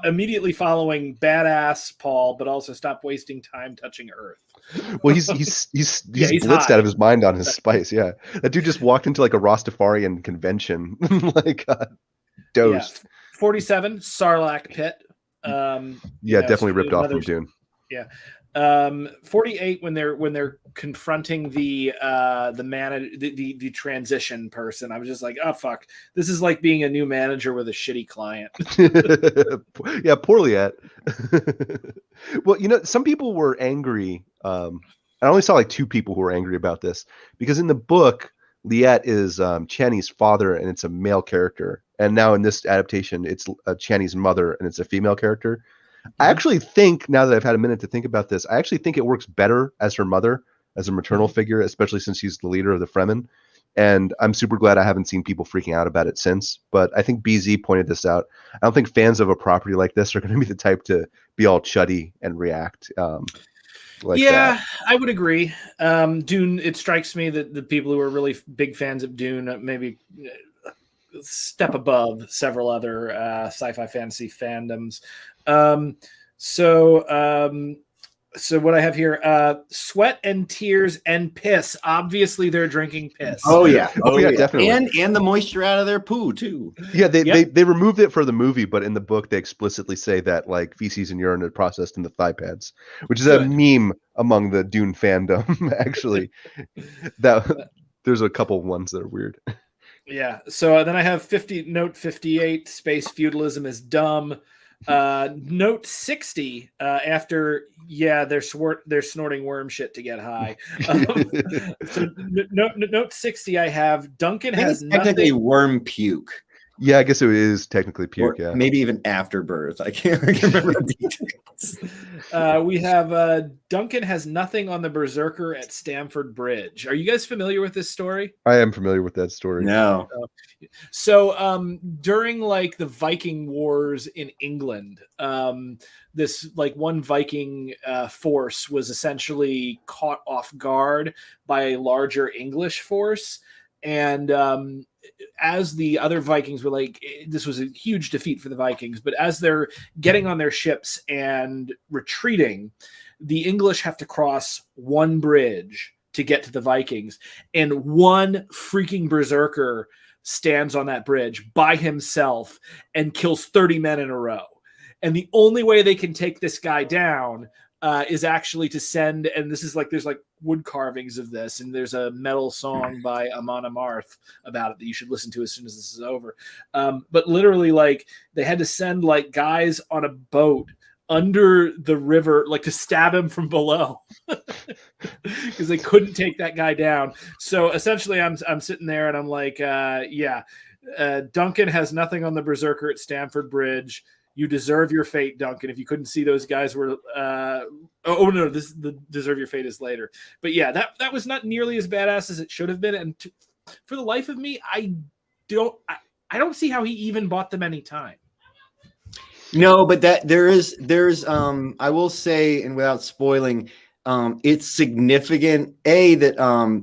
Immediately following badass Paul, but also stop wasting time touching Earth. Well, he's blitzed out of his mind on his spice. Yeah, that dude just walked into like a Rastafarian convention, like dosed. 47 Sarlacc pit. Definitely ripped off from Dune. Yeah. 48 when they're confronting the transition person. I was just like, oh fuck, this is like being a new manager with a shitty client. Yeah, poor Liette. Well, some people were angry. I only saw like 2 people who were angry about this because in the book Liette is Channy's father and it's a male character, and now in this adaptation it's Channy's mother and it's a female character. I actually think, now that I've had a minute to think about this, I actually think it works better as her mother, as a maternal figure, especially since she's the leader of the Fremen. And I'm super glad I haven't seen people freaking out about it since. But I think BZ pointed this out. I don't think fans of a property like this are going to be the type to be all chuddy and react like that. I would agree. Dune, it strikes me that the people who are really big fans of Dune maybe step above several other sci-fi fantasy fandoms. So what I have here, sweat and tears and piss. Obviously they're drinking piss. Oh yeah, definitely. And the moisture out of their poo too. Yeah, they removed it for the movie, but in the book they explicitly say that like feces and urine are processed in the thigh pads, which is a meme among the Dune fandom. Actually, that there's a couple ones that are weird. Yeah. So then I have note 58. Space feudalism is dumb. Note 60. After they're snorting worm shit to get high. So note 60. I have Duncan has technically worm puke. Yeah, I guess it is technically puke. Or maybe even afterbirth. I can't remember the details. We have Duncan has nothing on the Berserker at Stamford Bridge. Are you guys familiar with this story? I am familiar with that story. No. So during like the Viking Wars in England, this like one Viking force was essentially caught off guard by a larger English force. And as the other Vikings were like, this was a huge defeat for the Vikings, but as they're getting on their ships and retreating, the English have to cross one bridge to get to the Vikings. And one freaking berserker stands on that bridge by himself and kills 30 men in a row. And the only way they can take this guy down is actually to send, and this is like, there's like wood carvings of this, and there's a metal song by Amon Amarth about it that you should listen to as soon as this is over. But literally, like, they had to send like guys on a boat under the river, like to stab him from below, because they couldn't take that guy down. So essentially, I'm sitting there and I'm like, Duncan has nothing on the Berserker at Stamford Bridge. You deserve your fate, Duncan. If you couldn't see those guys were, the deserve your fate is later. But yeah, that was not nearly as badass as it should have been. And for the life of me, I don't see how he even bought them any time. No, but that there's I will say, and without spoiling, it's significant that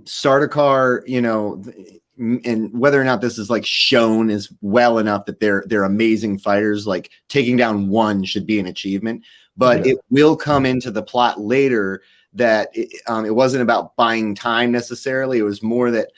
Sardaukar, and whether or not this is like shown as well enough that they're amazing fighters, like taking down one should be an achievement, but it will come into the plot later that it wasn't about buying time necessarily. It was more that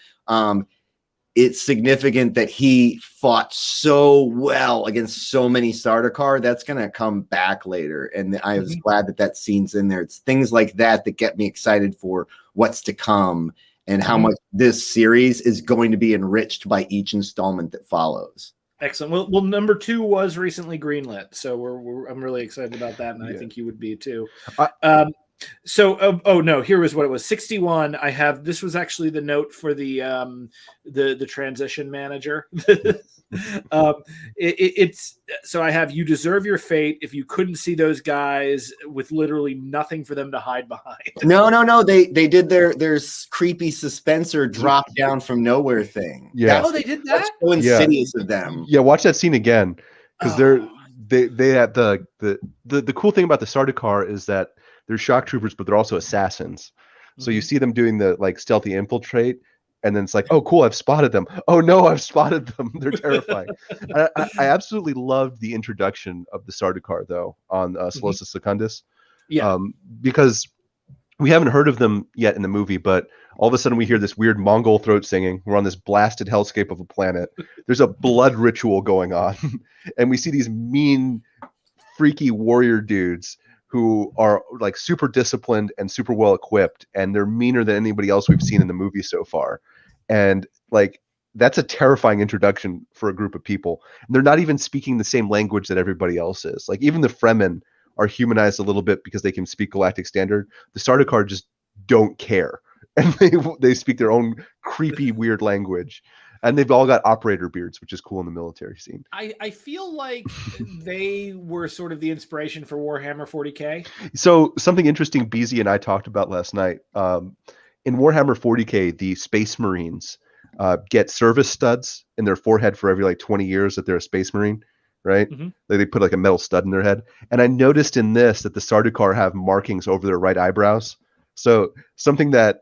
it's significant that he fought so well against so many Sardaukar. That's going to come back later. And I was glad that scene's in there. It's things like that get me excited for what's to come and how much this series is going to be enriched by each installment that follows. Excellent. Well, number 2 was recently greenlit, so I'm really excited about that, and I think you would be too. So, no, here was what it was. 61. This was actually the note for the transition manager. It's so I have, you deserve your fate if you couldn't see those guys with literally nothing for them to hide behind. No. They did their creepy suspensor drop down from nowhere thing. Yeah. They did that? That's so insidious of them. Yeah, watch that scene again. Because they had the cool thing about the Sardaukar is that they're shock troopers, but they're also assassins. So you see them doing the like stealthy infiltrate, and then it's like, oh, cool, I've spotted them. Oh no, I've spotted them. They're terrifying. I absolutely loved the introduction of the Sardaukar though on Solosus Secundus. Yeah, because we haven't heard of them yet in the movie, but all of a sudden we hear this weird Mongol throat singing. We're on this blasted hellscape of a planet. There's a blood ritual going on, and we see these mean, freaky warrior dudes who are like super disciplined and super well equipped, and they're meaner than anybody else we've seen in the movie so far. And like, that's a terrifying introduction for a group of people. And they're not even speaking the same language that everybody else is. Like, even the Fremen are humanized a little bit because they can speak Galactic Standard. The Sardaukar just don't care, and they speak their own creepy, weird language. And they've all got operator beards, which is cool in the military scene. I feel like they were sort of the inspiration for Warhammer 40K. So something interesting BZ and I talked about last night. In Warhammer 40K, the Space Marines get service studs in their forehead for every like 20 years that they're a Space Marine, right? They put like a metal stud in their head. And I noticed in this that the Sardaukar have markings over their right eyebrows. So something that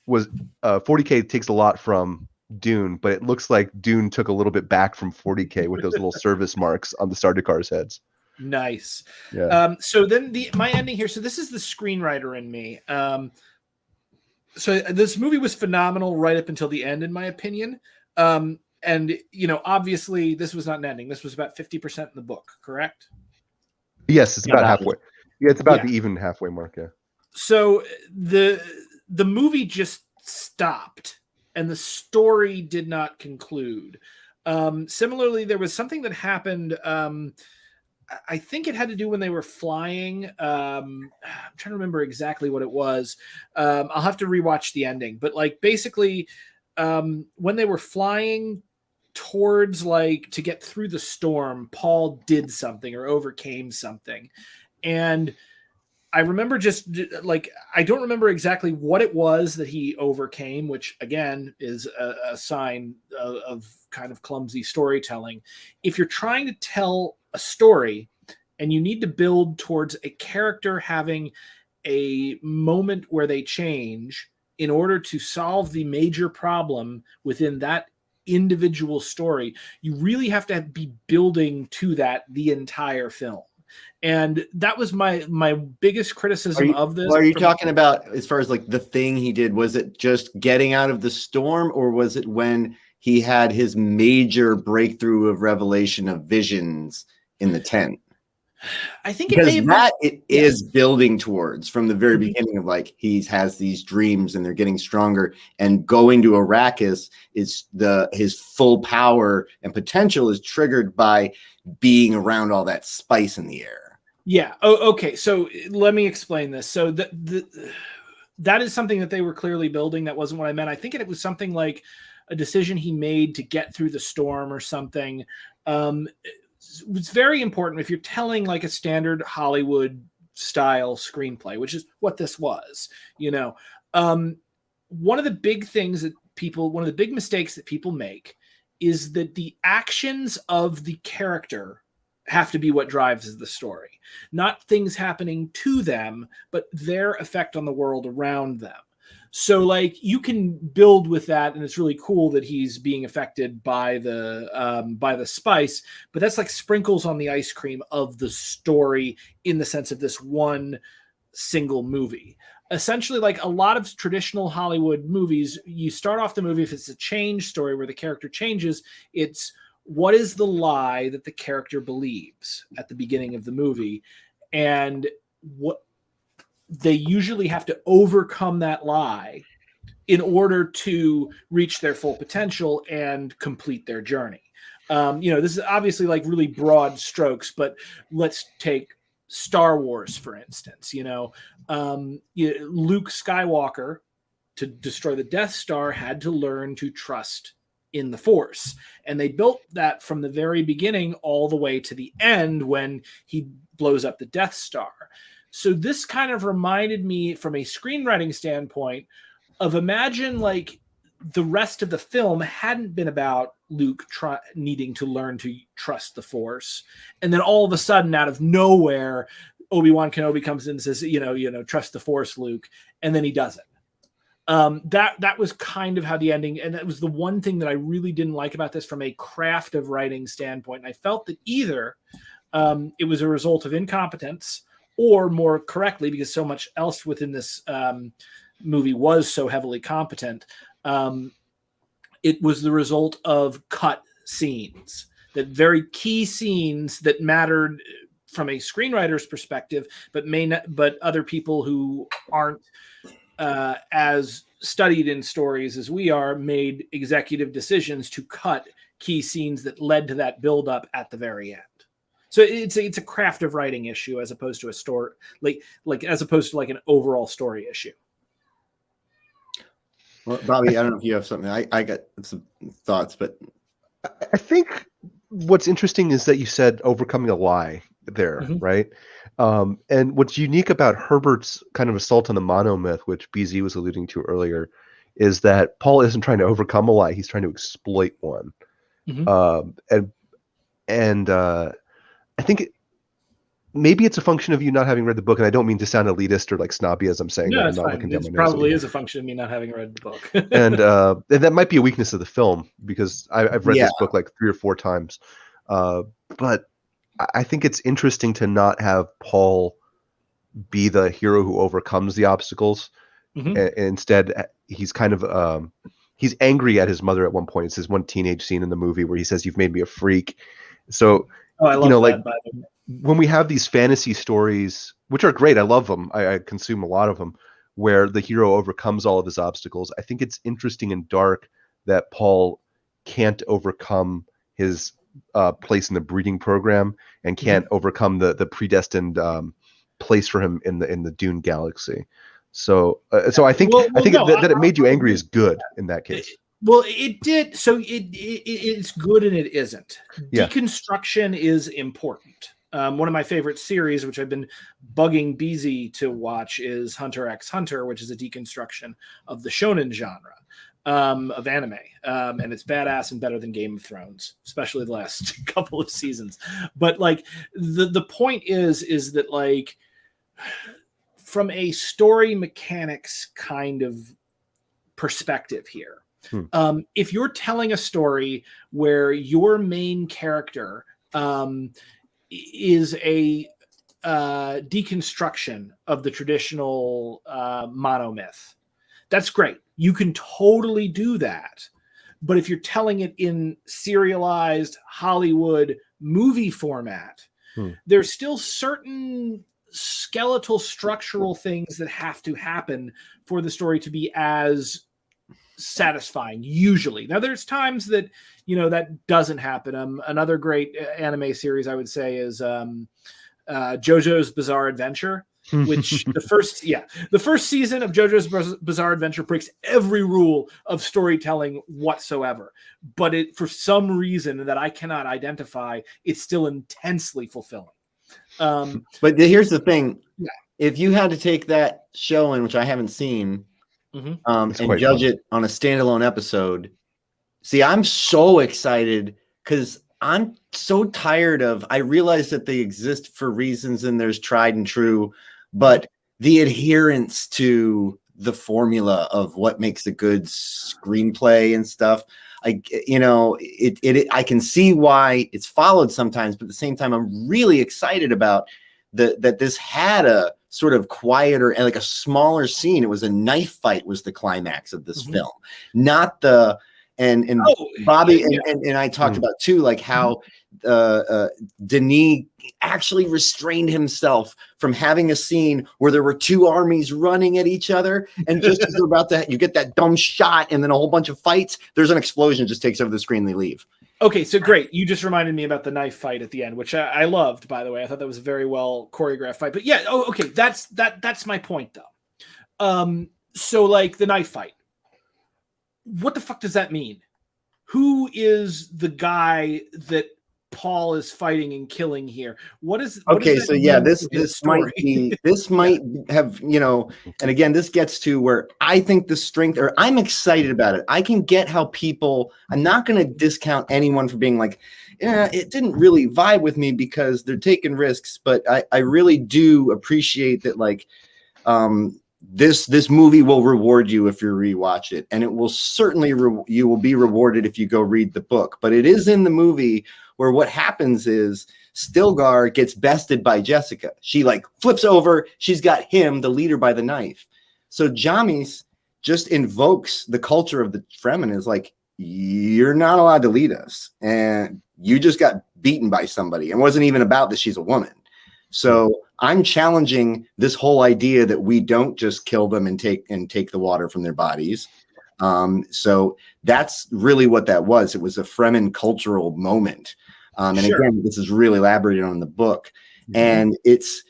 was 40K takes a lot from Dune, but it looks like Dune took a little bit back from 40K with those little service marks on the Sardaukar's heads. Nice. Yeah. So then my ending here. So this is the screenwriter in me. So this movie was phenomenal right up until the end, in my opinion. And obviously this was not an ending. This was about 50% in the book, correct? Yes, it's about halfway. Yeah, it's about the even halfway mark. Yeah. So the movie just stopped, and the story did not conclude. Similarly, there was something that happened. I think it had to do when they were flying. I'm trying to remember exactly what it was. I'll have to rewatch the ending. But like basically, when they were flying towards to get through the storm, Paul did something or overcame something. And I remember I don't remember exactly what it was that he overcame, which again is a sign of kind of clumsy storytelling. If you're trying to tell a story and you need to build towards a character having a moment where they change in order to solve the major problem within that individual story, you really have to be building to that the entire film. And that was my biggest criticism of this. Are you talking about as far as like the thing he did? Was it just getting out of the storm, or was it when he had his major breakthrough of revelation of visions in the tent? I think it is building towards from the very beginning of like he has these dreams and they're getting stronger, and going to Arrakis is his full power and potential is triggered by being around all that spice in the air. Yeah. Oh, okay. So let me explain this. So that is something that they were clearly building. That wasn't what I meant. I think it was something like a decision he made to get through the storm or something. It's very important if you're telling like a standard Hollywood style screenplay, which is what this was. One of the big mistakes that people make is that the actions of the character have to be what drives the story. Not things happening to them, but their effect on the world around them. So like you can build with that, and it's really cool that he's being affected by the spice, but that's like sprinkles on the ice cream of the story in the sense of this one single movie. Essentially, like a lot of traditional Hollywood movies, you start off the movie, if it's a change story where the character changes, it's what is the lie that the character believes at the beginning of the movie, and what they usually have to overcome that lie in order to reach their full potential and complete their journey. This is obviously like really broad strokes, but let's take Star Wars, for instance. Luke Skywalker, to destroy the Death Star, had to learn to trust in the Force. And they built that from the very beginning all the way to the end when he blows up the Death Star. So this kind of reminded me from a screenwriting standpoint of imagine like the rest of the film hadn't been about Luke needing to learn to trust the Force. And then all of a sudden out of nowhere, Obi-Wan Kenobi comes in and says, trust the Force, Luke. And then he doesn't. That was kind of how the ending, and that was the one thing that I really didn't like about this from a craft of writing standpoint. And I felt that either it was a result of incompetence, or more correctly, because so much else within this movie was so heavily competent, it was the result of cut scenes, that very key scenes that mattered from a screenwriter's perspective, but other people who aren't as studied in stories as we are made executive decisions to cut key scenes that led to that buildup at the very end. So it's a craft of writing issue as opposed to a story, like as opposed to like an overall story issue. Well, Bobby, I don't know if you have something. I got some thoughts, but I think what's interesting is that you said overcoming a lie there, Mm-hmm. right? And what's unique about Herbert's kind of assault on the monomyth, which BZ was alluding to earlier, is that Paul isn't trying to overcome a lie; he's trying to exploit one. Mm-hmm. And I think maybe it's a function of you not having read the book, and I don't mean to sound elitist or like snobby as I'm saying that. I'm not looking down my nose. It probably is a function of me not having read the book. And that might be a weakness of the film, because I've read this book like 3 or 4 times. But I think it's interesting to not have Paul be the hero who overcomes the obstacles. Mm-hmm. And instead, he's kind of he's angry at his mother at one point. It's this one teenage scene in the movie where he says, "You've made me a freak." So, I love that, by the way. When we have these fantasy stories, which are great, I love them. I consume a lot of them, where the hero overcomes all of his obstacles. I think it's interesting and dark that Paul can't overcome his place in the breeding program and can't overcome the predestined place for him in the Dune galaxy. So I think that it made you angry is good in that case. Well, it did. So it's good and it isn't. Yeah. Deconstruction is important. One of my favorite series, which I've been bugging BZ to watch, is Hunter x Hunter, which is a deconstruction of the shonen genre of anime. And it's badass and better than Game of Thrones, especially the last couple of seasons. But like the point is that like from a story mechanics kind of perspective here, if you're telling a story where your main character is a deconstruction of the traditional monomyth, that's great. You can totally do that. But if you're telling it in serialized Hollywood movie format, there's still certain skeletal structural things that have to happen for the story to be as satisfying, usually. Now there's times that that doesn't happen. Another great anime series I would say is JoJo's Bizarre Adventure, which the first season of JoJo's Bizarre Adventure breaks every rule of storytelling whatsoever, but it, for some reason that I cannot identify, it's still intensely fulfilling. But here's the thing. If you had to take that show in, which I haven't seen, and judge it on a standalone episode, see, I'm so excited because I'm so tired of, I realize that they exist for reasons and there's tried and true, but the adherence to the formula of what makes a good screenplay and stuff. I can see why it's followed sometimes, but at the same time, I'm really excited about that this had a sort of quieter and like a smaller scene. It was a knife fight was the climax of this film, not the and Bobby and I talked about too, like how Denis actually restrained himself from having a scene where there were two armies running at each other, and just as they're about to, you get that dumb shot, and then a whole bunch of fights. There's an explosion, just takes over the screen, they leave. Okay, so great. You just reminded me about the knife fight at the end, which I loved, by the way. I thought that was a very well choreographed fight. But yeah, okay, that's my point though. So like the knife fight. What the fuck does that mean? Who is the guy that Paul is fighting and killing here? This might have, and again, this gets to where I think the strength, or I'm excited about it. I can get how people, I'm not going to discount anyone for being like, yeah, it didn't really vibe with me because they're taking risks, but I really do appreciate that, like, this movie will reward you if you rewatch it, and it will certainly you will be rewarded if you go read the book. But it is in the movie where what happens is Stilgar gets bested by Jessica. She like flips over. She's got him, the leader, by the knife. So Jamis just invokes the culture of the Fremen, is like, you're not allowed to lead us, and you just got beaten by somebody. It wasn't even about that she's a woman. So I'm challenging this whole idea that we don't just kill them and take the water from their bodies. So that's really what that was. It was a Fremen cultural moment. And again, this is really elaborated on in the book. And it's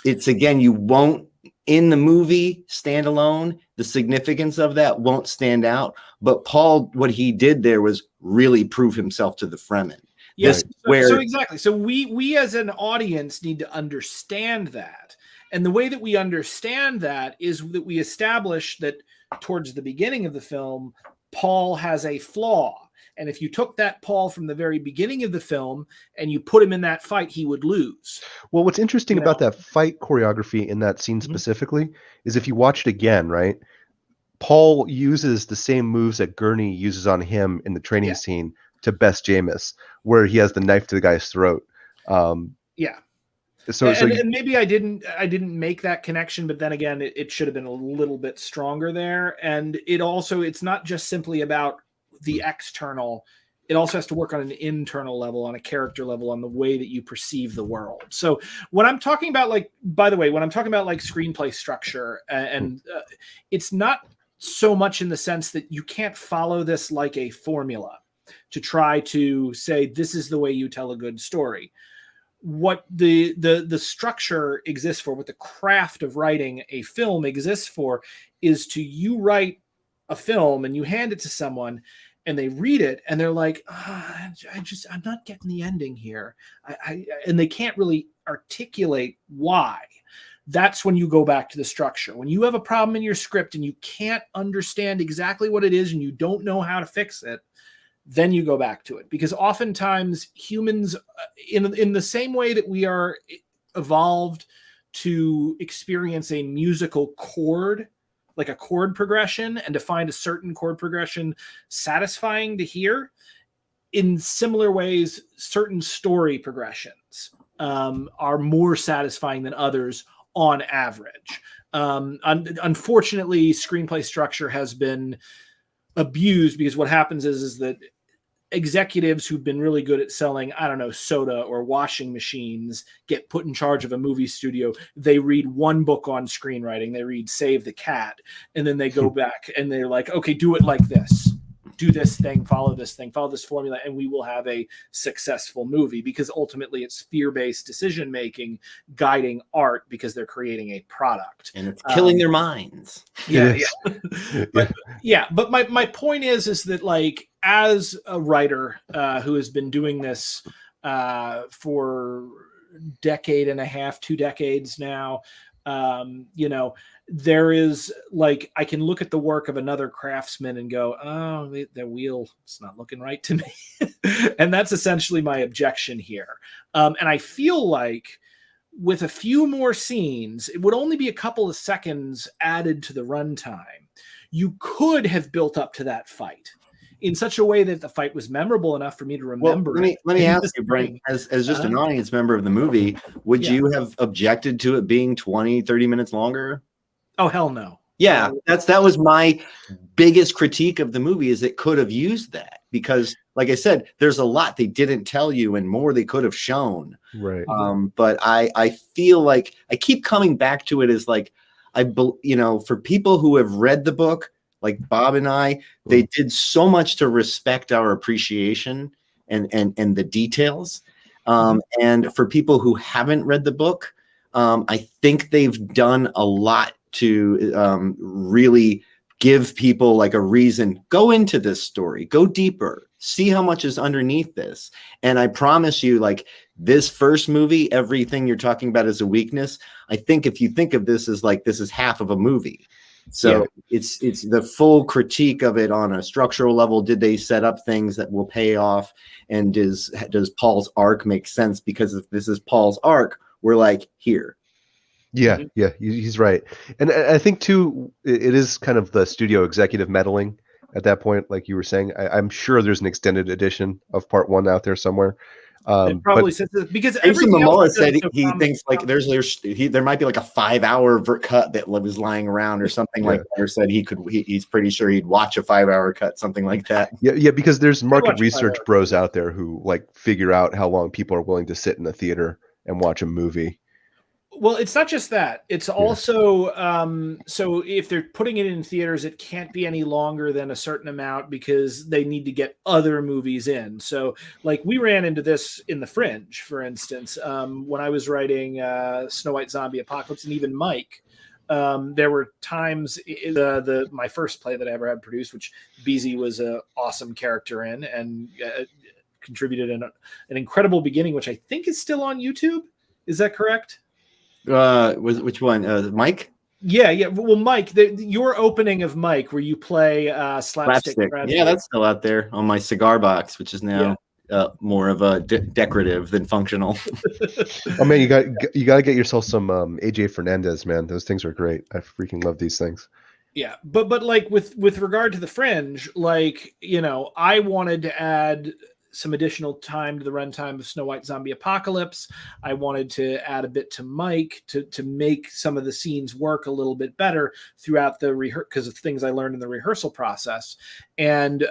again, you won't, in the movie standalone, the significance of that won't stand out. But Paul, what he did there was really prove himself to the Fremen. Yes. So exactly. So we as an audience need to understand that. And the way that we understand that is that we establish that towards the beginning of the film, Paul has a flaw. And if you took that Paul from the very beginning of the film and you put him in that fight, he would lose. Well, what's interesting about that fight choreography in that scene specifically is if you watch it again, right? Paul uses the same moves that Gurney uses on him in the training scene to best Jamis, where he has the knife to the guy's throat. So maybe I didn't make that connection, but then again, it should have been a little bit stronger there. And it's not just simply about the external. It also has to work on an internal level, on a character level, on the way that you perceive the world. So when I'm talking about, like, by the way, when I'm talking about like screenplay structure, and it's not so much in the sense that you can't follow this like a formula to try to say, this is the way you tell a good story. What the structure exists for, what the craft of writing a film exists for, is you write a film and you hand it to someone and they read it and they're like, I'm not getting the ending here. And they can't really articulate why. That's when you go back to the structure. When you have a problem in your script and you can't understand exactly what it is and you don't know how to fix it, then you go back to it. Because oftentimes humans, in the same way that we are evolved to experience a musical chord, like a chord progression, and to find a certain chord progression satisfying to hear, in similar ways, certain story progressions are more satisfying than others on average. Unfortunately, screenplay structure has been abused, because what happens is that executives who've been really good at selling, I don't know, soda or washing machines get put in charge of a movie studio. They read one book on screenwriting. They read Save the Cat. And then they go back and they're like, okay, do it like this. Do this thing, follow this formula, and we will have a successful movie, because ultimately it's fear-based decision-making guiding art, because they're creating a product. And it's killing their minds. But my point is that, like, as a writer who has been doing this for decade and a half, 2 decades now, You know, there is like, I can look at the work of another craftsman and go, oh, the wheel is not looking right to me. And that's essentially my objection here. And I feel like with a few more scenes, it would only be a couple of seconds added to the runtime. You could have built up to that fight in such a way that the fight was memorable enough for me to remember. Well, let me ask you, Brent, as just an audience member of the movie, would you have objected to it being 20, 30 minutes longer? Oh, hell no. Yeah, that was my biggest critique of the movie, is it could have used that, because like I said, there's a lot they didn't tell you and more they could have shown. Right. But I feel like I keep coming back to it as like, for people who have read the book, like Bob and I, they did so much to respect our appreciation and the details. And for people who haven't read the book, I think they've done a lot to really give people like a reason, go into this story, go deeper, see how much is underneath this. And I promise you, like, this first movie, everything you're talking about is a weakness. I think if you think of this as like, this is half of a movie. So it's the full critique of it on a structural level. Did they set up things that will pay off? And does Paul's arc make sense? Because if this is Paul's arc, we're like, here. Yeah, he's right. And I think too, it is kind of the studio executive meddling at that point, like you were saying. I'm sure there's an extended edition of part 1 out there somewhere. It probably says that, because Jason Momoa said he thinks like there might be like a 5-hour cut that was lying around or something like that, or said he's pretty sure he'd watch a 5-hour cut, something like that. Yeah, because there's market research bros out there who like figure out how long people are willing to sit in a theater and watch a movie. Well, it's not just that. It's also so if they're putting it in theaters, it can't be any longer than a certain amount because they need to get other movies in. So, like, we ran into this in The Fringe, for instance, when I was writing Snow White Zombie Apocalypse, and even Mike. There were times my first play that I ever had produced, which Beezy was an awesome character in and contributed in an incredible beginning, which I think is still on YouTube. Is that correct? Which one? Mike? Yeah. Well, Mike, your opening of Mike, where you play slapstick. Yeah, that's still out there on my cigar box, which is now more of a decorative than functional. Oh man, you got to get yourself some AJ Fernandez, man. Those things are great. I freaking love these things. Yeah, but like with regard to The Fringe, like, you know, I wanted to add some additional time to the runtime of Snow White Zombie Apocalypse. I wanted to add a bit to Mike to make some of the scenes work a little bit better throughout the because of things I learned in the rehearsal process. And,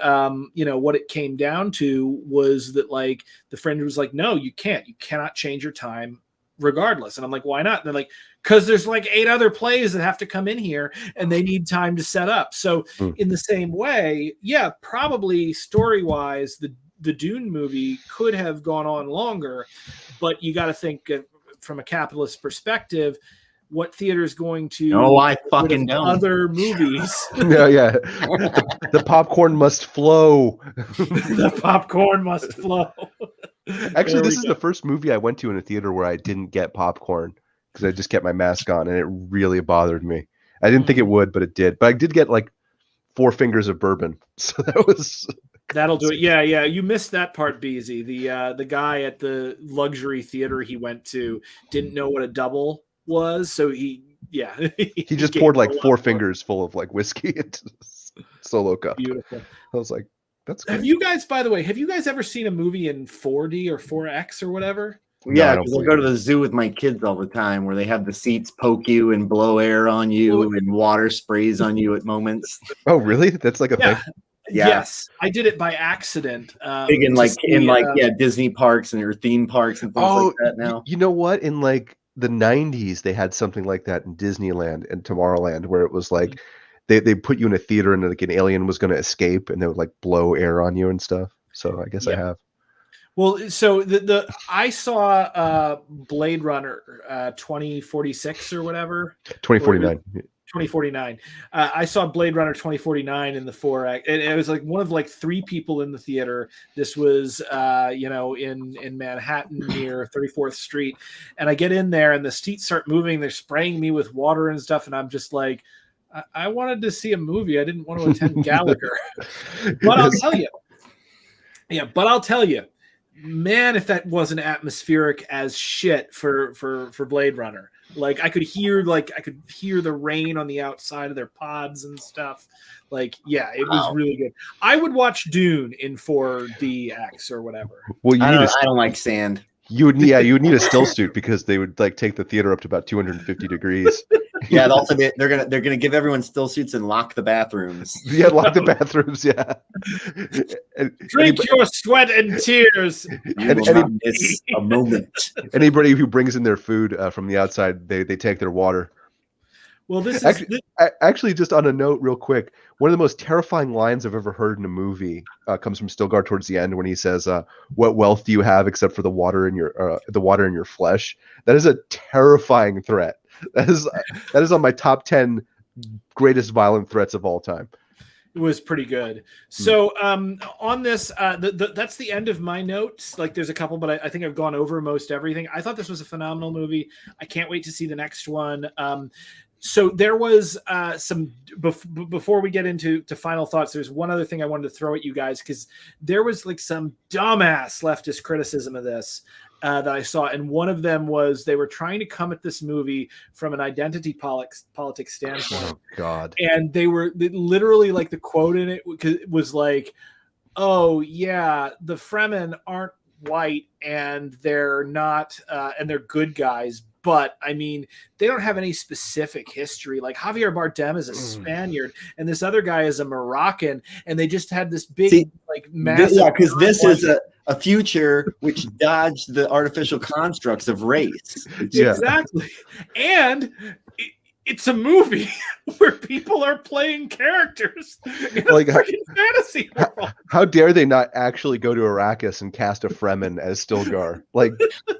you know, what it came down to was that, like, the friend was like, no, you cannot change your time regardless. And I'm like, why not? And they're like, because there's like 8 other plays that have to come in here and they need time to set up. So in the same way, yeah, probably story-wise, the Dune movie could have gone on longer, but you got to think from a capitalist perspective, what theater is going to? No, I fucking don't. Other movies. Yeah. The popcorn must flow. The popcorn must flow. Actually, this is the first movie I went to in a theater where I didn't get popcorn because I just kept my mask on, and it really bothered me. I didn't think it would, but it did. But I did get like 4 fingers of bourbon, so that was. That'll do it. Yeah. You missed that part, Beezy. The guy at the luxury theater he went to didn't know what a double was, so he just poured like 4 fingers full of like whiskey into solo cup. Beautiful. I was like, that's great. Have you guys, by the way, ever seen a movie in 4D or 4X or whatever? Yeah, because I go to the zoo with my kids all the time where they have the seats poke you and blow air on you and water sprays on you at moments. Oh, really? That's like a thing? Yeah. Yes, I did it by accident. In Disney parks or theme parks and things like that now. You know what? In like the 90s, they had something like that in Disneyland and Tomorrowland where it was like they put you in a theater and like an alien was going to escape and they would like blow air on you and stuff. So I guess I have. Well, so I saw Blade Runner 2046 or whatever. 2049. 2049. I saw Blade Runner 2049 in the 4X, and it was like one of like 3 people in the theater. This was, in Manhattan near 34th Street, and I get in there, and the seats start moving. They're spraying me with water and stuff, and I'm just like, I wanted to see a movie. I didn't want to attend Gallagher. But I'll tell you, man, if that wasn't atmospheric as shit for Blade Runner. Like I could hear the rain on the outside of their pods and stuff. Like, yeah, it was really good. I would watch Dune in 4DX or whatever. Well, I don't like sand. You would need a still suit because they would like take the theater up to about 250 degrees. Yeah, also they're gonna give everyone still suits and lock the bathrooms. Yeah, lock the bathrooms. Yeah, Drink your sweat and tears. You will not miss a moment. Anybody who brings in their food from the outside, they take their water. Well, this actually, just on a note, real quick, one of the most terrifying lines I've ever heard in a movie comes from Stilgar towards the end when he says, "What wealth do you have except for the water in your flesh?" That is a terrifying threat. That is on my top 10 greatest violent threats of all time. It was pretty good. So on this, that's the end of my notes. Like there's a couple, but I think I've gone over most everything. I thought this was a phenomenal movie. I can't wait to see the next one. So there was before we get into final thoughts, there's one other thing I wanted to throw at you guys, because there was like some dumbass leftist criticism of this that I saw. And one of them was they were trying to come at this movie from an identity politics standpoint. Oh, God. And they literally like the quote in it was like, oh, yeah, the Fremen aren't white and they're not and they're good guys. But I mean, they don't have any specific history. Like Javier Bardem is a Spaniard, and this other guy is a Moroccan, and they just had this big, massive. Yeah, because this is a future which dodged the artificial constructs of race. Yeah. Exactly, and it's a movie where people are playing characters in a freaking fantasy world. How dare they not actually go to Arrakis and cast a Fremen as Stilgar? Like,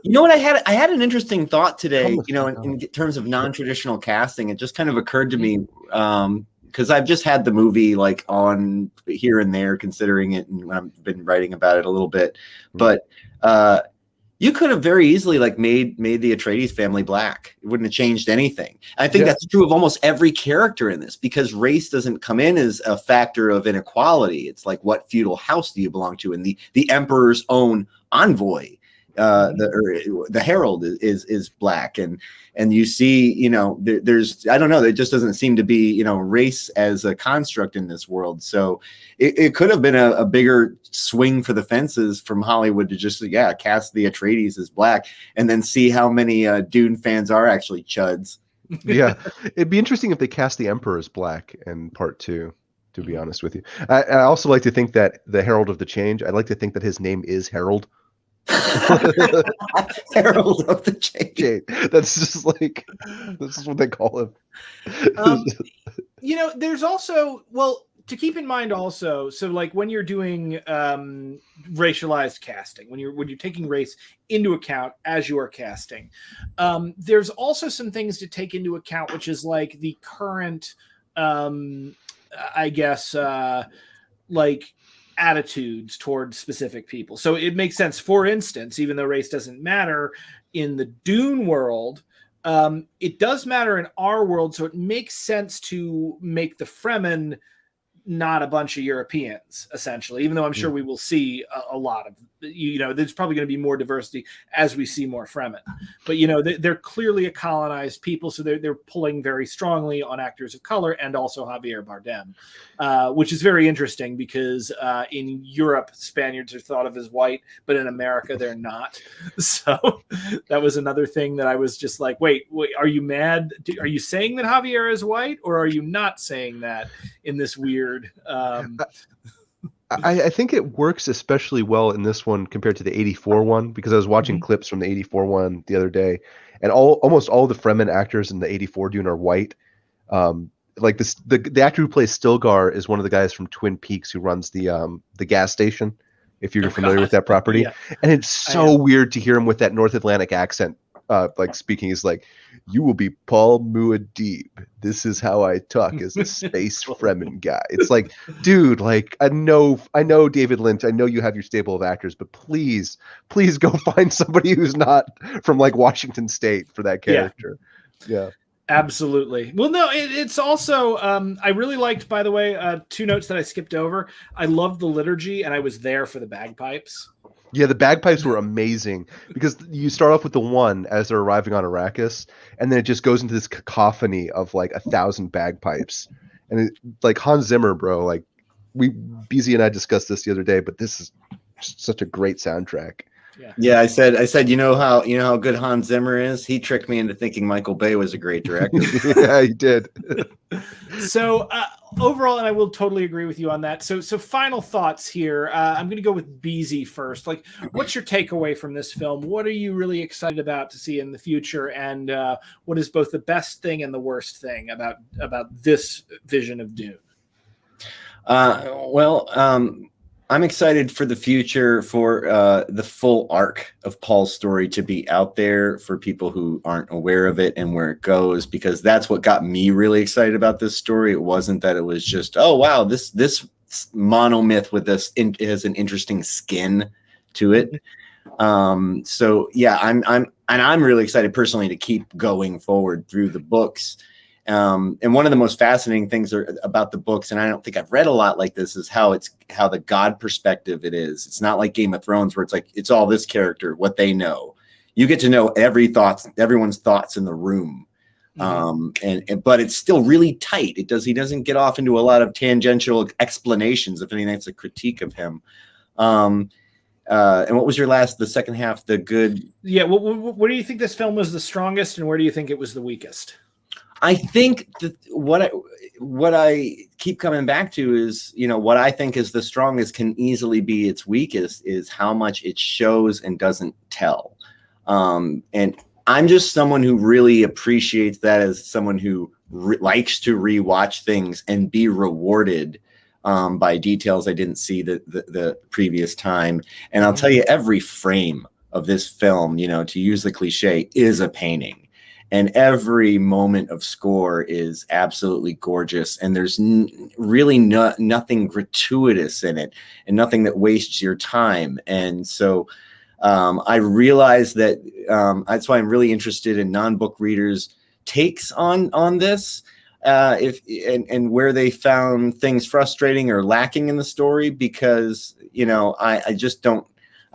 you know what? I had an interesting thought today. You know, in terms of non-traditional casting, it just kind of occurred to me because I've just had the movie like on here and there, considering it, and I've been writing about it a little bit. But you could have very easily like made the Atreides family black. It wouldn't have changed anything. I think that's true of almost every character in this, because race doesn't come in as a factor of inequality. It's like, what feudal house do you belong to? And the emperor's own envoy, the herald is black, and you see, you know, there's I don't know, there just doesn't seem to be, you know, race as a construct in this world. So it could have been a bigger swing for the fences from Hollywood to just cast the Atreides as black, and then see how many Dune fans are actually chuds. Yeah, it'd be interesting if they cast the Emperor as black in part 2. To be honest with you, I also like to think that the Herald of the Change. I'd like to think that his name is Harold. Herald of the Change. That's just like, this is what they call him. You know, there's also, well, to keep in mind also, so like when you're doing racialized casting, when you're taking race into account as you are casting, there's also some things to take into account, which is like the current I guess like attitudes towards specific people. So it makes sense. For instance, even though race doesn't matter in the Dune world, it does matter in our world. So it makes sense to make the Fremen not a bunch of Europeans, essentially, even though I'm sure we will see a lot of, you know, there's probably going to be more diversity as we see more Fremen. But, you know, they're clearly a colonized people, so they're pulling very strongly on actors of color and also Javier Bardem, which is very interesting because in Europe, Spaniards are thought of as white, but in America, they're not. So that was another thing that I was just like, wait, are you mad? Are you saying that Javier is white, or are you not saying that in this weird... I think it works especially well in this one compared to the 84 one, because I was watching clips from the 84 one the other day, and almost all the Fremen actors in the 84 Dune are white. Like this, the actor who plays Stilgar is one of the guys from Twin Peaks who runs the gas station, if you're familiar with that property. Yeah. And it's so weird to hear him with that North Atlantic accent like speaking, is like, "You will be Paul Muad'Dib. This is how I talk as a space Fremen guy." It's like, dude, like I know David Lynch. I know you have your stable of actors, but please go find somebody who's not from like Washington State for that character. Yeah. Absolutely. Well, no, it's also, I really liked, by the way, 2 notes that I skipped over. I loved the liturgy, and I was there for the bagpipes. Yeah, the bagpipes were amazing because you start off with the one as they're arriving on Arrakis, and then it just goes into this cacophony of like 1,000 bagpipes. And like Hans Zimmer, bro, like BZ and I discussed this the other day, but this is such a great soundtrack. Yeah, I said, you know how good Hans Zimmer is? He tricked me into thinking Michael Bay was a great director. Yeah, he did. So overall, and I will totally agree with you on that. So final thoughts here. I'm going to go with BZ first. Like, what's your takeaway from this film? What are you really excited about to see in the future? And what is both the best thing and the worst thing about this vision of Dune? I'm excited for the future, for the full arc of Paul's story to be out there for people who aren't aware of it and where it goes, because that's what got me really excited about this story. It wasn't that it was just, oh, wow, this monomyth with this has an interesting skin to it. So yeah, I'm really excited personally to keep going forward through the books. And one of the most fascinating things about the books, and I don't think I've read a lot like this, is how the God perspective it is. It's not like Game of Thrones where it's like, it's all this character, what they know. You get to know everyone's thoughts in the room. Mm-hmm. But it's still really tight. He doesn't get off into a lot of tangential explanations. If anything, that's a critique of him. And what was the second half, the good? Yeah. Where do you think this film was the strongest, and where do you think it was the weakest? I think that what I keep coming back to is, what I think is the strongest can easily be its weakest is how much it shows and doesn't tell. And I'm just someone who really appreciates that, as someone who likes to rewatch things and be rewarded by details I didn't see the previous time. And I'll tell you, every frame of this film, to use the cliche, is a painting. And every moment of score is absolutely gorgeous. And there's really nothing gratuitous in it, and nothing that wastes your time. And so I realize that that's why I'm really interested in non-book readers' takes on this, and where they found things frustrating or lacking in the story, because,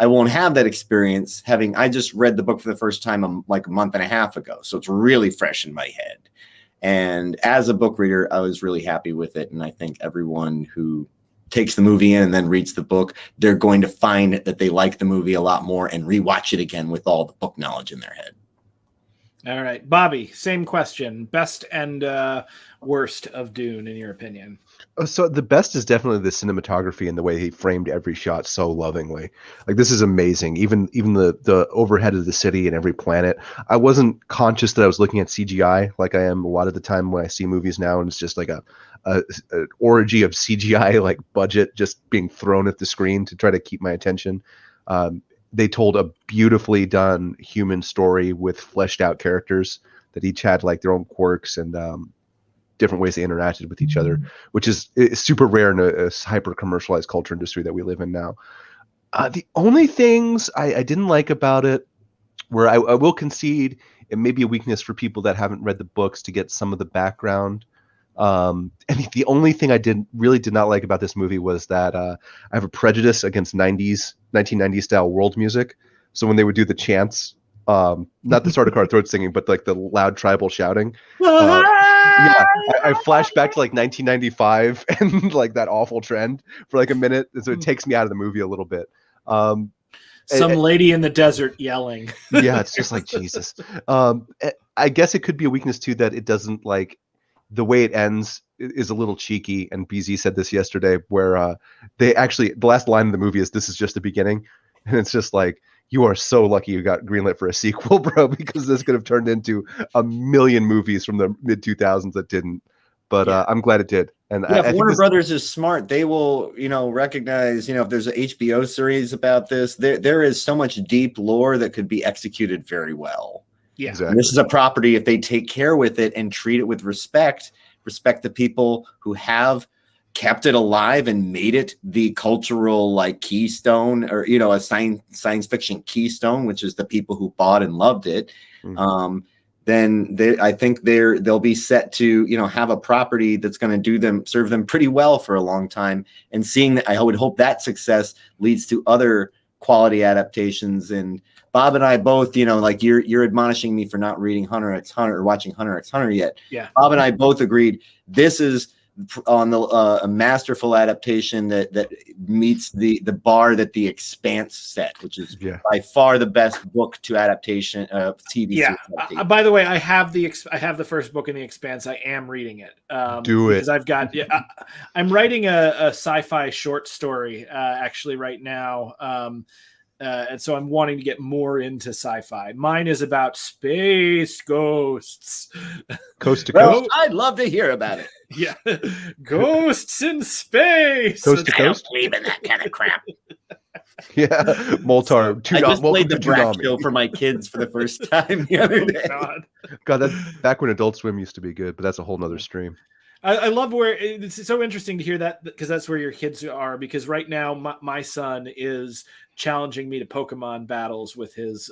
I won't have that experience I just read the book for the first time like a month and a half ago. So it's really fresh in my head. And as a book reader, I was really happy with it. And I think everyone who takes the movie in and then reads the book, they're going to find that they like the movie a lot more and rewatch it again with all the book knowledge in their head. All right, Bobby, same question. Best and worst of Dune, in your opinion? So the best is definitely the cinematography and the way he framed every shot so lovingly. Like, this is amazing. Even the overhead of the city and every planet. I wasn't conscious that I was looking at CGI like I am a lot of the time when I see movies now, and it's just like an orgy of CGI like budget just being thrown at the screen to try to keep my attention. They told a beautifully done human story with fleshed out characters that each had like their own quirks and different ways they interacted with each other, which is super rare in a hyper commercialized culture industry that we live in now. The only things I didn't like about it, where I will concede it may be a weakness for people that haven't read the books to get some of the background. And the only thing I did not like about this movie was that I have a prejudice against 1990s style world music. So when they would do the chants, not the Sardaukar throat singing, but like the loud tribal shouting. I flash back to like 1995 and like that awful trend for like a minute. So it takes me out of the movie a little bit. Some lady in the desert yelling. Yeah, it's just like Jesus. I guess it could be a weakness too that it doesn't like the way it ends is a little cheeky. And BZ said this yesterday, where they actually, the last line of the movie is, "This is just the beginning," and it's just like, you are so lucky you got greenlit for a sequel, bro, because this could have turned into a million movies from the mid 2000s that didn't. But I'm glad it did. And if Warner Brothers is smart, they will, recognize, if there's an HBO series about this, there is so much deep lore that could be executed very well. Yeah. Exactly. And this is a property, if they take care with it and treat it with respect the people who have kept it alive and made it the cultural like keystone, or a science fiction keystone, which is the people who bought and loved it. Then I think they'll be set to have a property that's going to serve them pretty well for a long time. And seeing that, I would hope that success leads to other quality adaptations. And Bob and I both, like you're admonishing me for not reading Hunter x Hunter or watching Hunter x Hunter yet. Yeah. Bob and I both agreed this is on a masterful adaptation that meets the bar that The Expanse set, which is by far the best book to adaptation of TV. Yeah. By the way, I have the first book in The Expanse. I am reading it. Do it. Because I've got. I'm writing a sci-fi short story actually right now. And so I'm wanting to get more into sci-fi. Mine is about space ghosts. Coast to coast? I'd love to hear about it. Yeah. Ghosts in space. Coast to coast? I don't believe in that kind of crap. Yeah. Moltar. I just played the Brat Show for my kids for the first time the other day. God, that's back when Adult Swim used to be good, but that's a whole nother stream. I love where it's so interesting to hear that, because that's where your kids are. Because right now my son is challenging me to Pokemon battles with his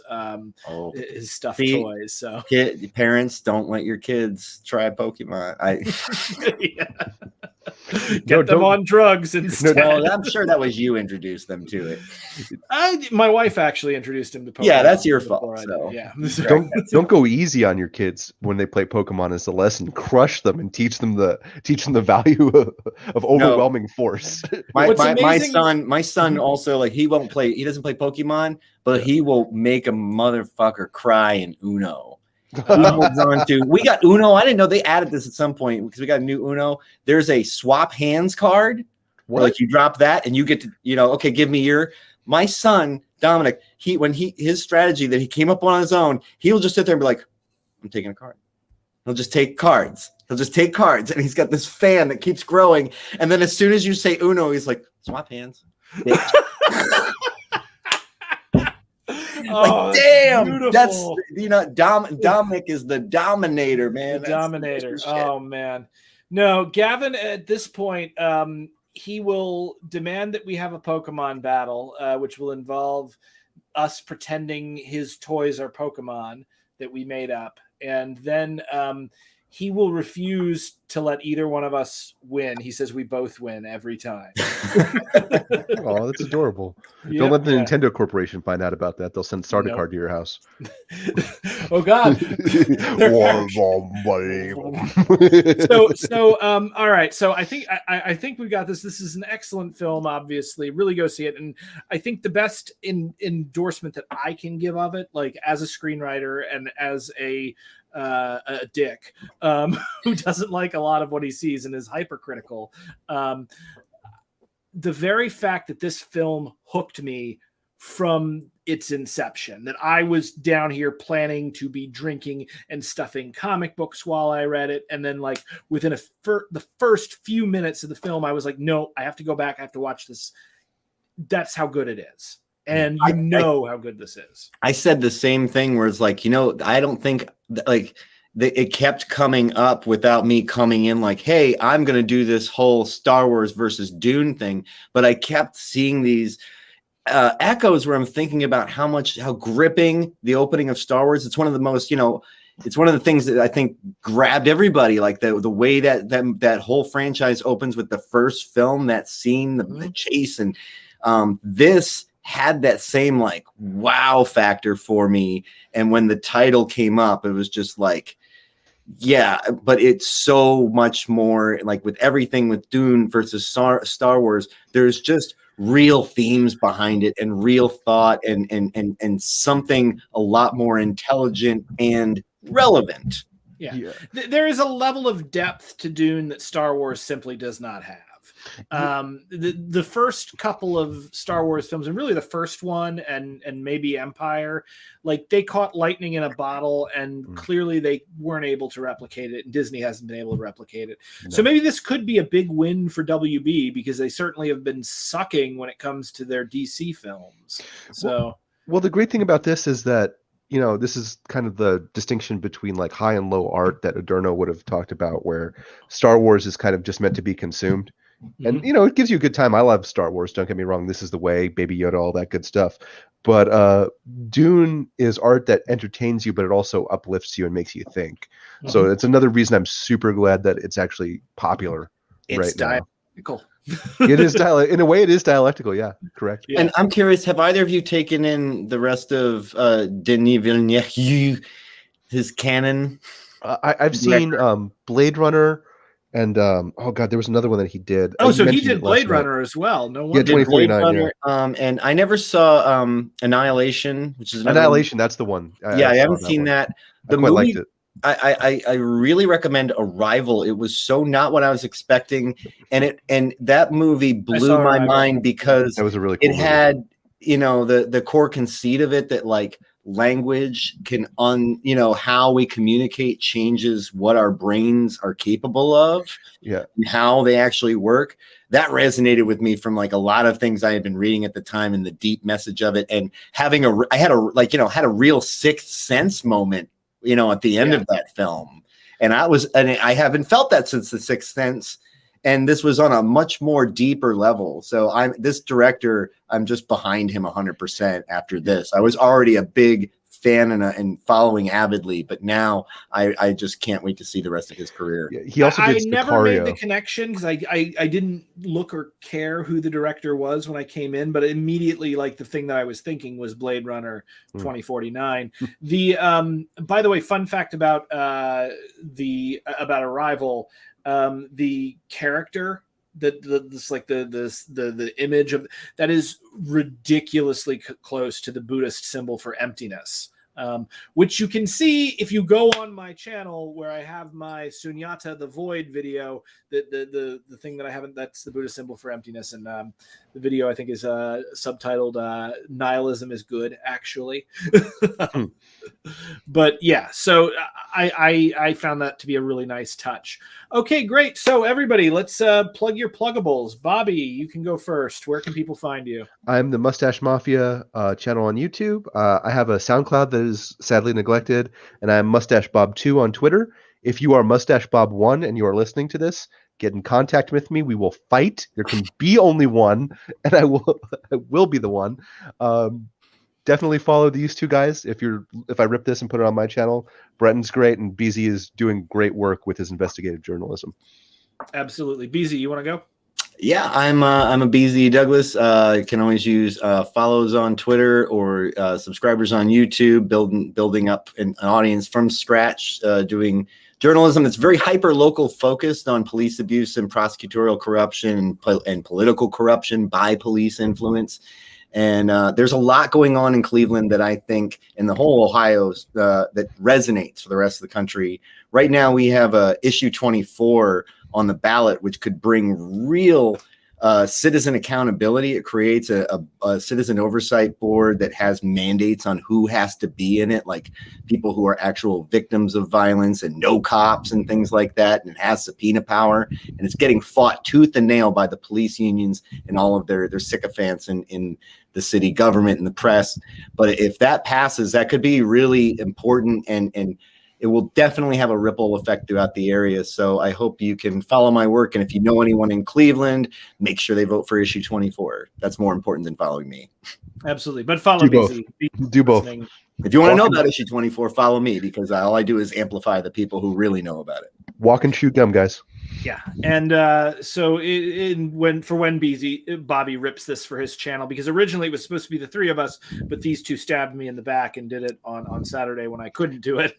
stuffed toys. So parents, don't let your kids try Pokemon. Get them on drugs instead. Well, I'm sure that was you introduced them to it. My wife actually introduced him to Pokemon. Yeah, that's your fault. So. Yeah. Don't go easy on your kids when they play Pokemon as a lesson. Crush them and teach them the value of overwhelming force. My son also, like, he doesn't play Pokemon, but he will make a motherfucker cry in Uno. We got Uno. I didn't know they added this at some point because we got a new Uno. There's a swap hands card where, like, you drop that and you get to, okay, give me your. My son Dominic, his strategy that he came up on his own, he'll just sit there and be like, I'm taking a card. He'll just take cards. And he's got this fan that keeps growing. And then as soon as you say Uno, he's like, swap hands. Oh, damn, that's Dominic is the dominator, man. The dominator. Oh man. No, Gavin at this point, he will demand that we have a Pokemon battle, which will involve us pretending his toys are Pokemon that we made up. And then he will refuse to let either one of us win. He says we both win every time. Oh, that's adorable. Yep, don't let the Nintendo Corporation find out about that. They'll send Starter card to your house. Oh God. All right. So I think we've got this. This is an excellent film, obviously. Really go see it. And I think the best endorsement that I can give of it, like as a screenwriter and as a dick who doesn't like a lot of what he sees and is hypercritical. The very fact that this film hooked me from its inception, that I was down here planning to be drinking and stuffing comic books while I read it. And then, like, within the first few minutes of the film, I was like, no, I have to go back. I have to watch this. That's how good it is. And how good this is. I said the same thing where it's like, I don't think it kept coming up without me coming in like, hey, I'm going to do this whole Star Wars versus Dune thing. But I kept seeing these echoes where I'm thinking about how gripping the opening of Star Wars. It's one of the most, it's one of the things that I think grabbed everybody, like the way that whole franchise opens with the first film, that scene, the chase. And this had that same like wow factor for me. And when the title came up, it was just like, yeah, but it's so much more like with everything with Dune versus Star Wars, there's just real themes behind it and real thought and something a lot more intelligent and relevant. Yeah. There is a level of depth to Dune that Star Wars simply does not have. The first couple of Star Wars films, and really the first one and maybe Empire, like they caught lightning in a bottle, and clearly they weren't able to replicate it, and Disney hasn't been able to replicate it. No. So maybe this could be a big win for WB, because they certainly have been sucking when it comes to their DC films. So well, the great thing about this is that you know, this is kind of the distinction between like high and low art that Adorno would have talked about, where Star Wars is kind of just meant to be consumed. And you know, it gives you a good time. I love Star Wars, don't get me wrong. This is the way, Baby Yoda, all that good stuff. But Dune is art that entertains you, but it also uplifts you and makes you think. So it's another reason I'm super glad that it's actually popular right now. Dialectical. It is in a way, it is dialectical. Yeah, correct. Yeah. And I'm curious, have either of you taken in the rest of Denis Villeneuve, his canon? I've seen Blade Runner, and oh god, there was another one that he did. Oh, so he did Blade Runner as well. No wonder. Yeah, 2049. And I never saw Annihilation, which is Annihilation. That's the one. I haven't seen that. The movie, liked it. I really recommend Arrival. It was so not what I was expecting, and that movie blew my mind because that was a really cool movie. Had, you know, the core conceit of it, that like language can you know, how we communicate changes what our brains are capable of, and how they actually work. That resonated with me from like a lot of things I had been reading at the time, and the deep message of it, and I had a real sixth sense moment, you know, at the end of that film. And I haven't felt that since The Sixth Sense. And this was on a much more deeper level. So this director, I'm just behind him 100% after this. I was already a big fan and following avidly, but now I just can't wait to see the rest of his career. Yeah, he also did I never made the connection because I didn't look or care who the director was when I came in, but immediately, like, the thing that I was thinking was Blade Runner 2049. The by the way, fun fact about Arrival, the character, the image of that is ridiculously close to the Buddhist symbol for emptiness, which you can see if you go on my channel where I have my Sunyata the Void video. The thing that I haven't, that's the Buddhist symbol for emptiness, and the video I think is subtitled "Nihilism is Good," actually. But yeah, so I found that to be a really nice touch. Okay, great. So everybody, let's plug your pluggables. Bobby, you can go first. Where can people find you? I'm the Mustache Mafia channel on YouTube. I have a SoundCloud that is sadly neglected, and I'm Mustache Bob 2 on Twitter. If you are Mustache Bob 1 and you are listening to this, get in contact with me. We will fight. There can be only one, and I will be the one. Definitely follow these two guys. If I rip this and put it on my channel, Brenton's great, and BZ is doing great work with his investigative journalism. Absolutely. BZ, you want to go? Yeah, I'm a BZ Douglas. You can always use follows on Twitter or subscribers on YouTube, building up an audience from scratch, doing journalism that's very hyper local focused on police abuse and prosecutorial corruption and political corruption by police influence. And there's a lot going on in Cleveland that I think in the whole Ohio that resonates for the rest of the country. Right now, we have issue 24 on the ballot, which could bring real citizen accountability. It creates a citizen oversight board that has mandates on who has to be in it, like people who are actual victims of violence and no cops and things like that. And it has subpoena power, and it's getting fought tooth and nail by the police unions and all of their sycophants in the city government and the press. But if that passes, that could be really important, and it will definitely have a ripple effect throughout the area. So I hope you can follow my work. And if you know anyone in Cleveland, make sure they vote for issue 24. That's more important than following me. Absolutely. But follow BZ. Do both. If you want to know about issue 24, follow me, because all I do is amplify the people who really know about it. Walk and chew gum, guys. Yeah, and so when Bobby rips this for his channel, because originally it was supposed to be the three of us, but these two stabbed me in the back and did it on Saturday when I couldn't do it.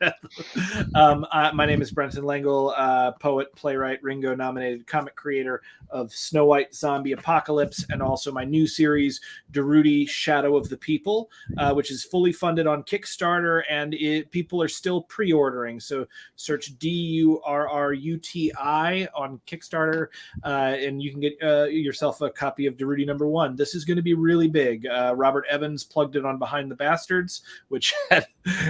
My name is Brenton Lengel, poet, playwright, Ringo nominated comic creator of Snow White Zombie Apocalypse, and also my new series Durruti Shadow of the People, which is fully funded on Kickstarter, and people are still pre-ordering. So search DURRUTI on Kickstarter, and you can get yourself a copy of Durruti #1. This is going to be really big. Robert Evans plugged it on Behind the Bastards, which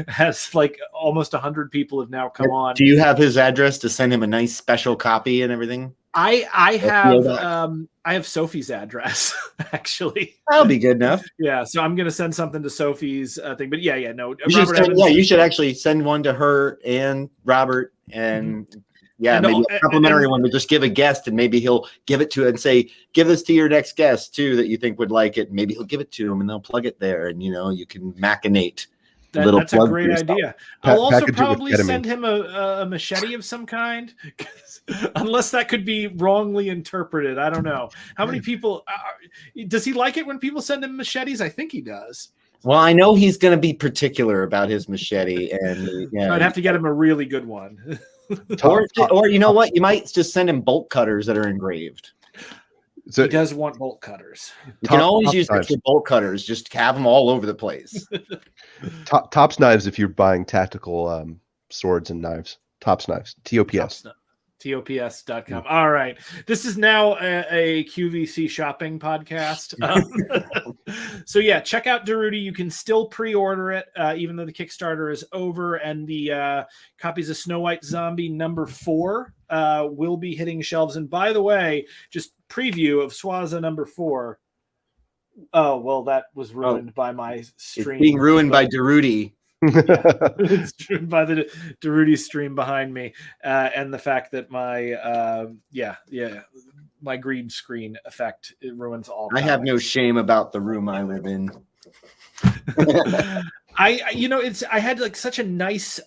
has like almost 100 people have now come on. Do you have his address to send him a nice special copy and everything? I have Sophie's address actually. That'll be good enough. Yeah, so I'm gonna send something to Sophie's thing. But no, you should actually send one to her and Robert, and maybe a complimentary one to just give a guest, and maybe he'll give it to and say, give this to your next guest too that you think would like it. Maybe he'll give it to him and they'll plug it there, and you can machinate. That's a great idea. I'll also probably send him a machete of some kind, unless that could be wrongly interpreted. I don't know. How many people does he like it when people send him machetes? I think he does. Well, I know he's going to be particular about his machete, and I'd have to get him a really good one. or you know what? You might just send him bolt cutters that are engraved. So he does want bolt cutters. You can always use extra bolt cutters. Just have them all over the place. Tops Knives if you're buying tactical swords and knives. Tops Knives. TOPS. TOPS.com. All right. This is now a QVC shopping podcast. So check out Darude. You can still pre-order it, even though the Kickstarter is over, and the copies of Snow White Zombie #4 will be hitting shelves. And by the way, just preview of Swaza #4. Oh, well, that was ruined by my stream. It's being ruined by Darude. It's ruined by the Darude stream behind me, and the fact that my my green screen effect, it ruins all. I have no shame about the room I live in. I had like such a nice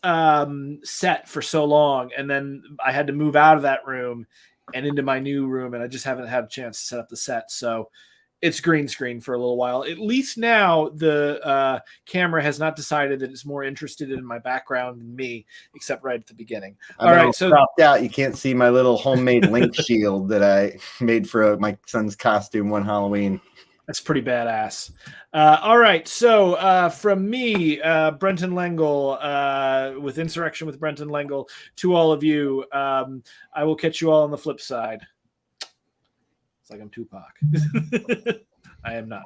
set for so long, and then I had to move out of that room and into my new room, and I just haven't had a chance to set up the set. So it's green screen for a little while. At least now the camera has not decided that it's more interested in my background than me, except right at the beginning. All right, so cropped out. You can't see my little homemade link shield that I made for my son's costume one Halloween. That's pretty badass. All right, so from me, Brenton Lengel, with Insurrection with Brenton Lengel, to all of you, I will catch you all on the flip side. It's like I'm Tupac. I am not.